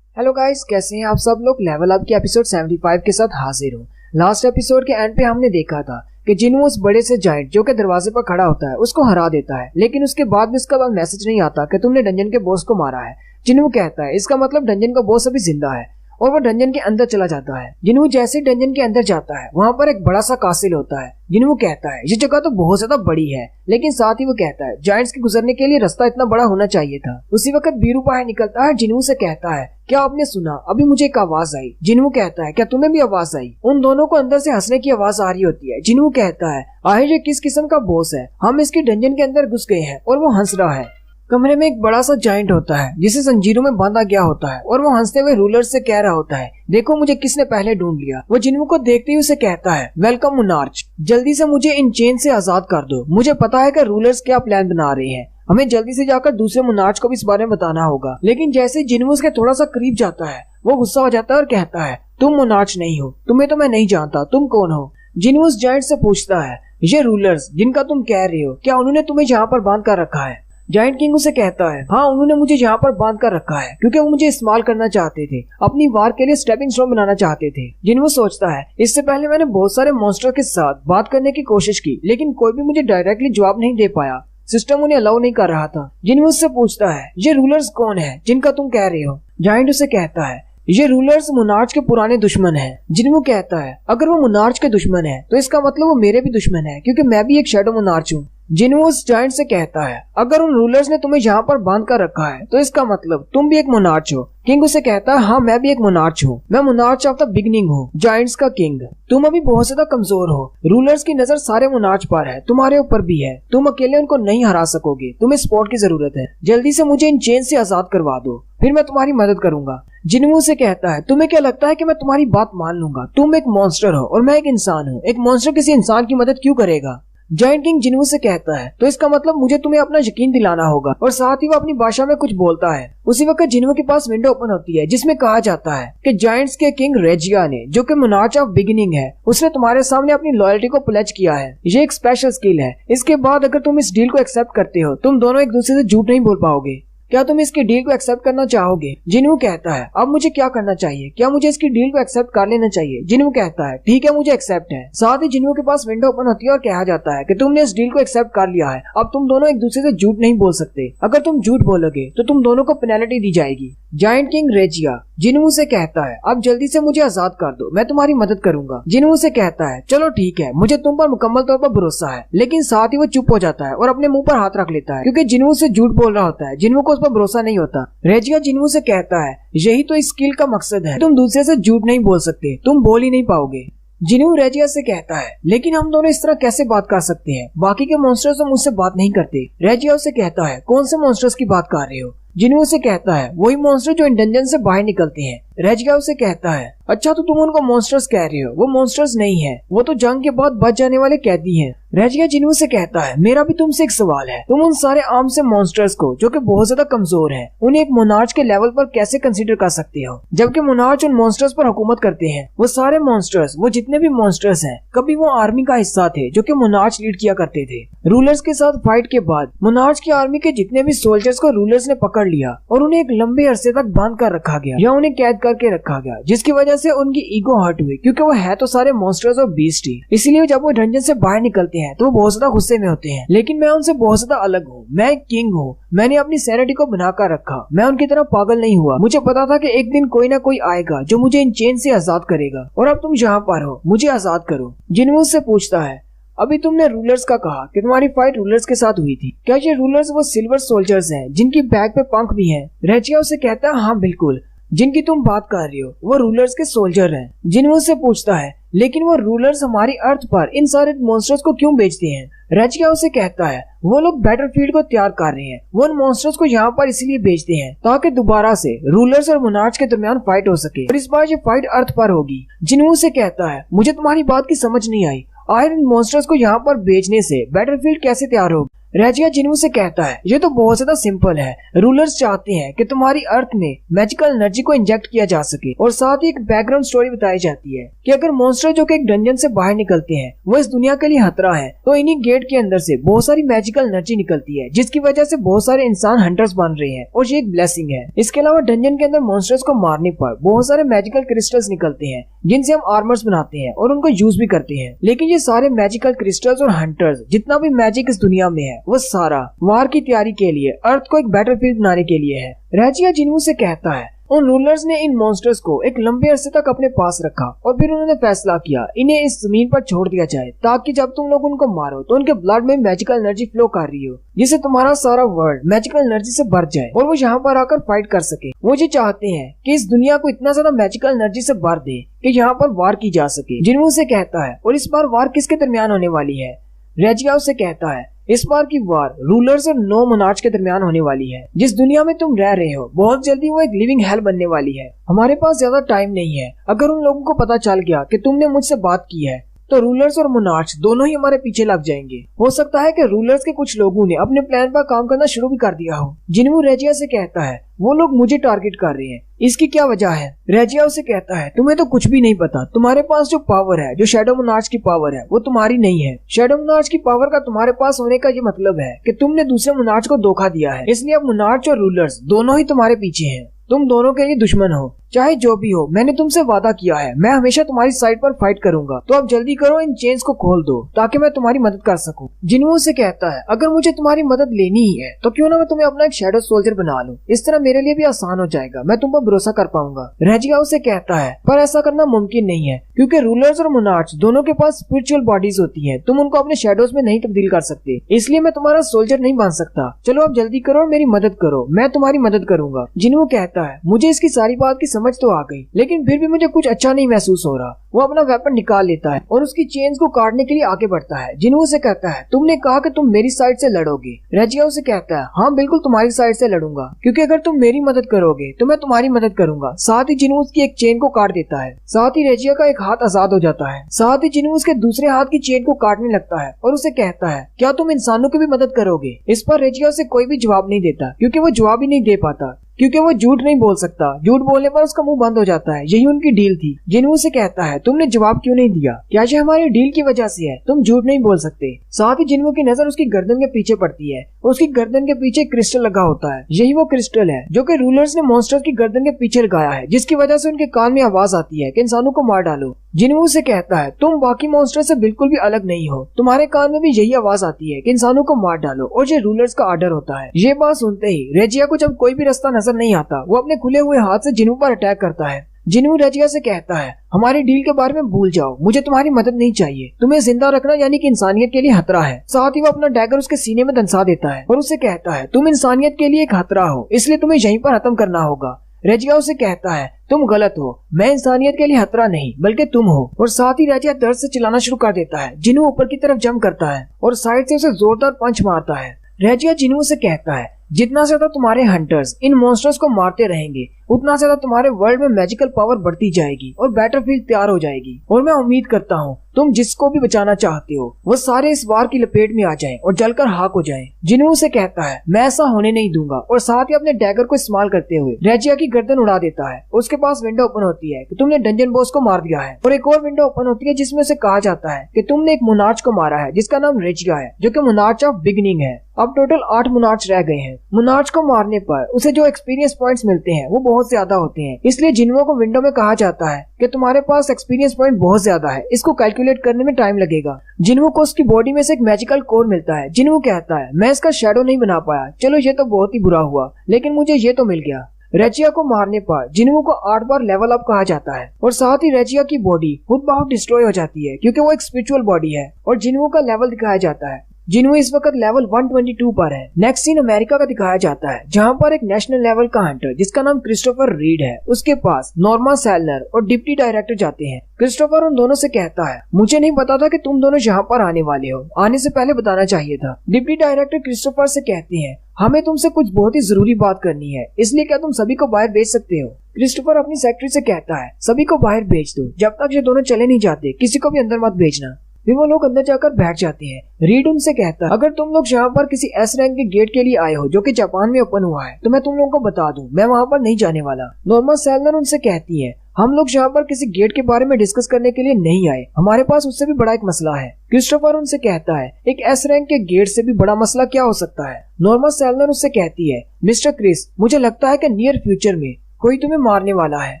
हेलो गाइस, कैसे हैं आप सब लोग? लेवल अप की एपिसोड 75 के साथ हाजिर हूँ। लास्ट एपिसोड के एंड पे हमने देखा था कि जिन्हो उस बड़े से जायंट जो कि दरवाजे पर खड़ा होता है उसको हरा देता है, लेकिन उसके बाद भी उसका मैसेज नहीं आता कि तुमने डंजन के बॉस को मारा है। जिन्हो कहता है इसका मतलब डंजन का बॉस अभी जिंदा है और वो डंजन के अंदर चला जाता है। जिन्हो जैसे डंजन के अंदर जाता है वहाँ पर एक बड़ा सा कासिल होता है। जिन्हो कहता है ये जगह तो बहुत ज्यादा बड़ी है, लेकिन साथ ही वो कहता है जायंट्स के गुजरने के लिए रास्ता इतना बड़ा होना चाहिए था। उसी वक्त बीरू बाहर निकलता है। जिन्हो से कहता है क्या आपने सुना? अभी मुझे एक आवाज आई। जिन्हो कहता है क्या तुम्हें भी आवाज आई? उन दोनों को अंदर से हंसने की आवाज आ रही होती है। जिन्हो कहता है आखिर ये किस किस्म का बॉस है? हम इसके डंजन के अंदर घुस गए हैं और वो हंस रहा है। कमरे में एक बड़ा सा जायंट होता है जिसे जंजीरों में बांधा गया होता है और वो हंसते हुए रूलर से कह रहा होता है देखो मुझे किसने पहले ढूंढ लिया। वो जिन्हो को देखते ही उसे कहता है वेलकम मुनार्च, जल्दी से मुझे इन चेन से आजाद कर दो। मुझे पता है कि रूलर्स क्या प्लान बना रहे हैं, हमें जल्दी से जाकर दूसरे मुनार्च को भी इस बारे में बताना होगा। लेकिन जैसे जिन्हो उसके थोड़ा सा करीब जाता है वो गुस्सा हो जाता है और कहता है तुम मुनार्च नहीं हो, तुम्हें तो मैं नहीं जानता, तुम कौन हो? जिन्हो उस जायंट से पूछता है ये रूलर्स जिनका तुम कह रहे हो क्या उन्होंने तुम्हें यहाँ पर बांध कर रखा है? जायंट किंग उसे कहता है हाँ उन्होंने मुझे यहाँ पर बांध कर रखा है क्योंकि वो मुझे इस्तेमाल करना चाहते थे, अपनी वार के लिए स्टेपिंग स्टोन बनाना चाहते थे। जिन्हो सोचता है इससे पहले मैंने बहुत सारे मॉन्स्टर के साथ बात करने की कोशिश की, लेकिन कोई भी मुझे डायरेक्टली जवाब नहीं दे पाया, सिस्टम उन्हें अलाउ नहीं कर रहा था। जिन्हो उससे पूछता है ये रूलर्स कौन है जिनका तुम कह रहे हो? जायंट उसे कहता है ये रूलर्स मुनार्च के पुराने दुश्मन हैं। जिन्हो कहता है अगर वो मुनार्च के दुश्मन है तो इसका मतलब वो मेरे भी दुश्मन है क्योंकि मैं भी एक शैडो मुनार्च हूँ। जिन्हो उस जायंट से कहता है अगर उन रूलर्स ने तुम्हें यहाँ पर बांध कर रखा है तो इसका मतलब तुम भी एक मुनार्च हो। किंग उसे कहता है हाँ मैं भी एक मुनार्च हूँ, मैं मुनार्च ऑफ द बिगनिंग हूँ, जायंट्स का किंग। तुम अभी बहुत ज्यादा कमजोर हो, रूलर्स की नजर सारे मुनार्च पर है, तुम्हारे ऊपर भी है, तुम अकेले उनको नहीं हरा सकोगे, तुम्हें सपोर्ट की जरूरत है, जल्दी से मुझे इन चेन से आजाद करवा दो, फिर मैं तुम्हारी मदद करूंगा। जिन्हो से कहता है तुम्हें क्या लगता है कि मैं तुम्हारी बात मान लूंगा? तुम एक मॉन्स्टर हो और मैं एक इंसान हूँ, एक मॉन्स्टर किसी इंसान की मदद क्यों करेगा? जायंट किंग जिन्हू से कहता है तो इसका मतलब मुझे तुम्हें अपना यकीन दिलाना होगा, और साथ ही वो अपनी भाषा में कुछ बोलता है। उसी वक्त जिन्हू के पास विंडो ओपन होती है जिसमें कहा जाता है कि जायंट्स के किंग रेजिया ने, जो कि मोनार्च ऑफ बिगिनिंग है, उसने तुम्हारे सामने अपनी लॉयल्टी को प्लेज किया है। ये एक स्पेशल स्किल है। इसके बाद अगर तुम इस डील को एक्सेप्ट करते हो, तुम दोनों एक दूसरे से झूठ नहीं बोल पाओगे। क्या तुम इसकी डील को एक्सेप्ट करना चाहोगे? जिन्हू कहता है अब मुझे क्या करना चाहिए? क्या मुझे इसकी डील को एक्सेप्ट कर लेना चाहिए? जिन्हू कहता है ठीक है, मुझे एक्सेप्ट है। साथ ही जिन्हू के पास विंडो ओपन होती है और कहा जाता है कि तुमने इस डील को एक्सेप्ट कर लिया है, अब तुम दोनों एक दूसरे से झूठ नहीं बोल सकते। अगर तुम झूठ बोलोगे तो तुम दोनों को पेनल्टी दी जाएगी। जायंट किंग रेजिया जिन्हू से कहता है अब जल्दी से मुझे आजाद कर दो, मैं तुम्हारी मदद करूंगा। जिन्हू से कहता है चलो ठीक है, मुझे तुम पर मुकम्मल तौर पर भरोसा है। लेकिन साथ ही वो चुप हो जाता है और अपने मुंह पर हाथ रख लेता है क्योंकि जिन्हू से झूठ बोल रहा होता है। जिन्हू को उस पर भरोसा नहीं होता। रेजिया जिन्हू से कहता है यही तो इस स्किल का मकसद है, तुम दूसरे से झूठ नहीं बोल सकते, तुम बोल ही नहीं पाओगे। जिन्हू रेजिया से कहता है लेकिन हम दोनों इस तरह कैसे बात कर सकते हैं? बाकी के मॉन्स्टर्स तो मुझसे बात नहीं करते। रेजिया उसे कहता है कौन से मॉन्स्टर्स की बात कर रहे हो? जिन्हू से कहता है वही मॉन्स्टर जो इन डंजन से बाहर निकलते हैं। रेजिया उसे कहता है अच्छा तो तुम उनको मॉन्स्टर्स कह रहे हो, वो मॉन्स्टर्स नहीं है, वो तो जंग के बाद बच जाने वाले कैदी हैं। रेजिया जिन्हू से कहता है मेरा भी तुमसे एक सवाल है, तुम उन सारे आम से मॉन्स्टर्स को जो कि बहुत ज्यादा कमजोर हैं, उन्हें एक मोनार्च के लेवल पर कैसे कंसीडर कर सकते हो, जबकि मोनार्च उन मॉन्स्टर्स पर हुकूमत करते हैं। वो सारे मॉन्स्टर्स, वो जितने भी मॉन्स्टर्स हैं, कभी वो आर्मी का हिस्सा थे जो कि मोनार्च लीड किया करते थे। रूलर्स के साथ फाइट के बाद मोनार्च की आर्मी के जितने भी सोल्जर्स को रूलर्स ने पकड़ लिया और उन्हें एक लंबे अरसे तक बांध कर रखा गया या उन्हें कैद करके रखा गया, जिसकी वजह से उनकी ईगो हर्ट हुई क्योंकि वो है तो सारे मॉन्स्टर्स और बीस्ट ही। इसलिए जब वो डंजन से बाहर निकलते हैं तो वो बहुत ज्यादा गुस्से में होते हैं। लेकिन मैं उनसे बहुत ज्यादा अलग हूँ, मैं एक किंग हूँ, मैंने अपनी सैनिटी को बनाकर रखा, मैं उनकी तरह पागल नहीं हुआ। मुझे पता था कि एक दिन कोई ना कोई आएगा जो मुझे इन चेन से आजाद करेगा, और अब तुम यहाँ पर हो, मुझे आजाद करो। जिन्हू से पूछता है अभी तुमने रूलर्स का कहा कि तुम्हारी फाइट रूलर्स के साथ हुई थी, क्या ये रूलर्स वो सिल्वर सोल्जर्स हैं जिनकी बैक पे पंख भी हैं? रेजिया उसे कहता है हाँ बिल्कुल, जिनकी तुम बात कर रही हो वो रूलर्स के सोल्जर हैं। जिन्हू से पूछता है लेकिन वो रूलर्स हमारी अर्थ पर इन सारे मॉन्स्टर्स को क्यों बेचते हैं? रेजिया उसे कहता है वो लोग बैटलफील्ड को तैयार कर रहे हैं, वो उन मॉन्स्टर्स को यहाँ पर इसलिए बेचते हैं ताकि दोबारा से रूलर्स और मोनार्च के दरमियान फाइट हो सके, और इस बार ये फाइट अर्थ पर होगी। जिन्हू से कहता है मुझे तुम्हारी बात की समझ नहीं आई, आखिर इन मॉन्स्टर्स को यहाँ पर बेचने से बैटलफील्ड कैसे तैयार होगी? रेजिया जिन्हू से कहता है ये तो बहुत ज्यादा सिंपल है, रूलर्स चाहते हैं कि तुम्हारी अर्थ में मैजिकल एनर्जी को इंजेक्ट किया जा सके, और साथ ही एक बैकग्राउंड स्टोरी बताई जाती है कि अगर मॉन्स्टर जो कि एक डंजन से बाहर निकलते हैं वो इस दुनिया के लिए खतरा है, तो इन्हीं गेट के अंदर से बहुत सारी मैजिकल एनर्जी निकलती है जिसकी वजह से बहुत सारे इंसान हंटर्स बन रहे हैं, और ये एक ब्लेसिंग है। इसके अलावा डंजन के अंदर मॉन्स्टर्स को मारने पर बहुत सारे मैजिकल क्रिस्टल्स निकलते हैं जिनसे हम आर्मर्स बनाते हैं और उनको यूज भी करते हैं। लेकिन ये सारे मैजिकल क्रिस्टल्स और हंटर्स, जितना भी मैजिक इस दुनिया में है, वो सारा वार की तैयारी के लिए, अर्थ को एक बैटलफील्ड बनाने के लिए है। रेजिया जिन्हू से कहता है उन रूलर्स ने इन मॉन्स्टर्स को एक लंबे अरसे तक अपने पास रखा और फिर उन्होंने फैसला किया इन्हें इस जमीन पर छोड़ दिया जाए ताकि जब तुम लोग उनको मारो तो उनके ब्लड में मैजिकल एनर्जी फ्लो कर रही हो, जिससे तुम्हारा सारा वर्ल्ड मैजिकल एनर्जी से भर जाए और वो यहाँ पर आकर फाइट कर सके। वो ये चाहते हैं कि इस दुनिया को इतना ज्यादा मैजिकल एनर्जी से भर दे कि यहाँ पर वार की जा सके। जिन्हू से कहता है और इस बार वार किसके दरमियान होने वाली है? रेजिया से कहता है इस बार की वार रूलर्स और नो मोनार्च के दरमियान होने वाली है। जिस दुनिया में तुम रह रहे हो बहुत जल्दी वो एक लिविंग हेल बनने वाली है। हमारे पास ज्यादा टाइम नहीं है। अगर उन लोगों को पता चल गया कि तुमने मुझसे बात की है तो रूलर्स और मोनार्च दोनों ही हमारे पीछे लग जाएंगे। हो सकता है कि रूलर्स के कुछ लोगों ने अपने प्लान पर काम करना शुरू भी कर दिया हो। जिन्हू रेजिया से कहता है वो लोग मुझे टारगेट कर रहे हैं, इसकी क्या वजह है? रेजिया उसे कहता है तुम्हें तो कुछ भी नहीं पता, तुम्हारे पास जो पावर है, जो शैडो मोनार्च की पावर है, वो तुम्हारी नहीं है। शैडो मोनार्च की पावर का तुम्हारे पास होने का ये मतलब है कि तुमने दूसरे मोनार्च को धोखा दिया है, इसलिए अब मोनार्च और रूलर्स दोनों ही तुम्हारे पीछे हैं। तुम दोनों के लिए दुश्मन हो, चाहे जो भी हो। मैंने तुमसे वादा किया है मैं हमेशा तुम्हारी साइड पर फाइट करूंगा, तो अब जल्दी करो, इन चेन्स को खोल दो ताकि मैं तुम्हारी मदद कर सकूं। जिन्हू से कहता है अगर मुझे तुम्हारी मदद लेनी ही है तो क्यों ना मैं तुम्हें अपना एक शैडो सोल्जर बना लूं, इस तरह मेरे लिए भी आसान हो जाएगा, मैं तुम पर भरोसा कर पाऊंगा। रेजिया उसे कहता है पर ऐसा करना मुमकिन नहीं है क्योंकि रूलर्स और मोनार्च दोनों के पास स्पिरिचुअल बॉडीज होती है, तुम उनको अपने शैडोज में नहीं तब्दील कर सकते, इसलिए मैं तुम्हारा सोल्जर नहीं बन सकता। चलो अब जल्दी करो और मेरी मदद करो, मैं तुम्हारी मदद करूंगा। जिन्हू कहता है मुझे इसकी सारी बात की समझ तो आ गई, लेकिन फिर भी मुझे कुछ अच्छा नहीं महसूस हो रहा। वो अपना वेपन निकाल लेता है और उसकी चेन्स को काटने के लिए आगे बढ़ता है। जिन्हू से कहता है तुमने कहा कि तुम मेरी साइड से लड़ोगे। रेजिया उसे कहता है हाँ बिल्कुल तुम्हारी साइड से लड़ूंगा, क्योंकि अगर तुम मेरी मदद करोगे तो मैं तुम्हारी मदद करूंगा। साथ ही जिन्हू उसकी एक चेन को काट देता है। साथ ही रेजिया का एक हाथ आजाद हो जाता है। साथ ही जिन्हों उसके दूसरे हाथ की चेन को काटने लगता है और उसे कहता है, क्या तुम इंसानों की भी मदद करोगे? इस पर रेजिया उसे कोई भी जवाब नहीं देता, क्योंकि वो जवाब ही नहीं दे पाता, क्योंकि वो झूठ नहीं बोल सकता। झूठ बोलने पर उसका मुंह बंद हो जाता है। यही उनकी डील थी। जिन्हों से कहता है, तुमने जवाब क्यों नहीं दिया? क्या ये हमारी डील की वजह से है? तुम झूठ नहीं बोल सकते। साथ ही जिन्हों की नजर उसकी गर्दन के पीछे पड़ती है। उसकी गर्दन के पीछे क्रिस्टल लगा होता है। यही वो क्रिस्टल है जो कि रूलर्स ने मॉन्स्टर्स की गर्दन के पीछे लगाया है, जिसकी वजह से उनके कान में आवाज आती है कि इंसानों को मार डालो। जिन्हों से कहता है, तुम बाकी मॉन्स्टर से बिल्कुल भी अलग नहीं हो। तुम्हारे कान में भी यही आवाज आती है कि इंसानों को मार डालो, और ये रूलर्स का ऑर्डर होता है। ये बात सुनते ही रेजिया को जब कोई भी रास्ता नजर नहीं आता, वो अपने खुले हुए हाथ से जिन्हों पर अटैक करता है। जिन्हों रेजिया से कहता है, हमारी डील के बारे में भूल जाओ, मुझे तुम्हारी मदद नहीं चाहिए। तुम्हें जिंदा रखना यानी कि इंसानियत के लिए खतरा है। साथ ही वो अपना डैगर उसके सीने में दंसा देता है और उसे कहता है, तुम इंसानियत के लिए खतरा हो, इसलिए तुम्हें यहीं पर खत्म करना होगा। रेजिया उसे कहता है, तुम गलत हो, मैं इंसानियत के लिए खतरा नहीं बल्कि तुम हो। और साथ ही रेजिया दर्द से चिल्लाना शुरू कर देता है। जिन्हों ऊपर की तरफ जंप करता है और साइड से उसे जोरदार पंच मारता है। रेजिया जिन्हों से कहता है, जितना ज्यादा तुम्हारे हंटर्स इन मॉन्स्टर्स को मारते रहेंगे, उतना ज्यादा तुम्हारे वर्ल्ड में मैजिकल पावर बढ़ती जाएगी और बैटलफील्ड तैयार हो जाएगी। और मैं उम्मीद करता हूँ तुम जिसको भी बचाना चाहते हो वो सारे इस वार की लपेट में आ जाएं और जलकर खाक हो जाएं। जिन्हों से कहता है, मैं ऐसा होने नहीं दूंगा। और साथ ही अपने डैगर को इस्तेमाल करते हुए रेजिया की गर्दन उड़ा देता है। उसके पास विंडो ओपन होती है कि तुमने डंजन बॉस को मार दिया है, और एक और विंडो ओपन होती है जिसमें उसे कहा जाता है कि तुमने एक मोनार्च को मारा है जिसका नाम रेजिया है, जो कि मोनार्च ऑफ बिगिनिंग है। अब टोटल 8 मोनार्च रह गए हैं। मोनार्च को मारने पर उसे जो एक्सपीरियंस पॉइंट्स मिलते हैं वो बहुत ज्यादा होते हैं, इसलिए जिन्हों को विंडो में कहा जाता है कि तुम्हारे पास एक्सपीरियंस पॉइंट बहुत ज्यादा है, इसको कैलकुलेट करने में टाइम लगेगा। जिन्हों को उसकी बॉडी में से एक मैजिकल कोर मिलता है। जिन्हों कहता है, मैं इसका शैडो नहीं बना पाया, चलो ये तो बहुत ही बुरा हुआ, लेकिन मुझे ये तो मिल गया। रेजिया को मारने पर जिन्हों को 8 बार लेवल अप कहा जाता है, और साथ ही रेजिया की बॉडी खुद ब खुद डिस्ट्रॉय हो जाती है क्योंकि वो एक स्पिरिचुअल बॉडी है। और जिन्हों का लेवल दिखाया जाता है। जिन्हों इस वक्त लेवल 122 पर है। नेक्स्ट सीन अमेरिका का दिखाया जाता है, जहां पर एक नेशनल लेवल का हंटर जिसका नाम क्रिस्टोफर रीड है, उसके पास नॉर्मा सेलनर और डिप्टी डायरेक्टर जाते हैं। क्रिस्टोफर उन दोनों से कहता है, मुझे नहीं पता था कि तुम दोनों यहाँ पर आने वाले हो, आने से पहले बताना चाहिए था। डिप्टी डायरेक्टर क्रिस्टोफर से कहते हैं, हमें तुमसे कुछ बहुत ही जरूरी बात करनी है, इसलिए क्या तुम सभी को बाहर भेज सकते हो? क्रिस्टोफर अपनी सेक्रेटरी से कहता है, सभी को बाहर भेज दो, जब तक ये दोनों चले नहीं जाते किसी को भी अंदर मत भेजना। फिर वो लोग अंदर जाकर बैठ जाते हैं। रीड उनसे कहता है, अगर तुम लोग यहाँ पर किसी एस रैंक के गेट के लिए आए हो जो कि जापान में ओपन हुआ है, तो मैं तुम लोगों को बता दूं, मैं वहाँ पर नहीं जाने वाला। नॉर्मा सेलनर उनसे कहती है, हम लोग यहाँ पर किसी गेट के बारे में डिस्कस करने के लिए नहीं आए, हमारे पास उससे भी बड़ा एक मसला है। क्रिस्टोफर उनसे कहता है, एक एस रैंक के गेट से भी बड़ा मसला क्या हो सकता है? नॉर्मा सेलनर उससे कहती है, मिस्टर क्रिस, मुझे लगता है कि नियर फ्यूचर में कोई तुम्हें मारने वाला है।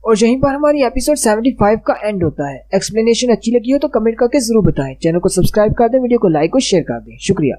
और यहीं पर हमारी एपिसोड 75 का एंड होता है। एक्सप्लेनेशन अच्छी लगी हो तो कमेंट करके जरूर बताएं। चैनल को सब्सक्राइब कर दें, वीडियो को लाइक और शेयर कर दें। शुक्रिया।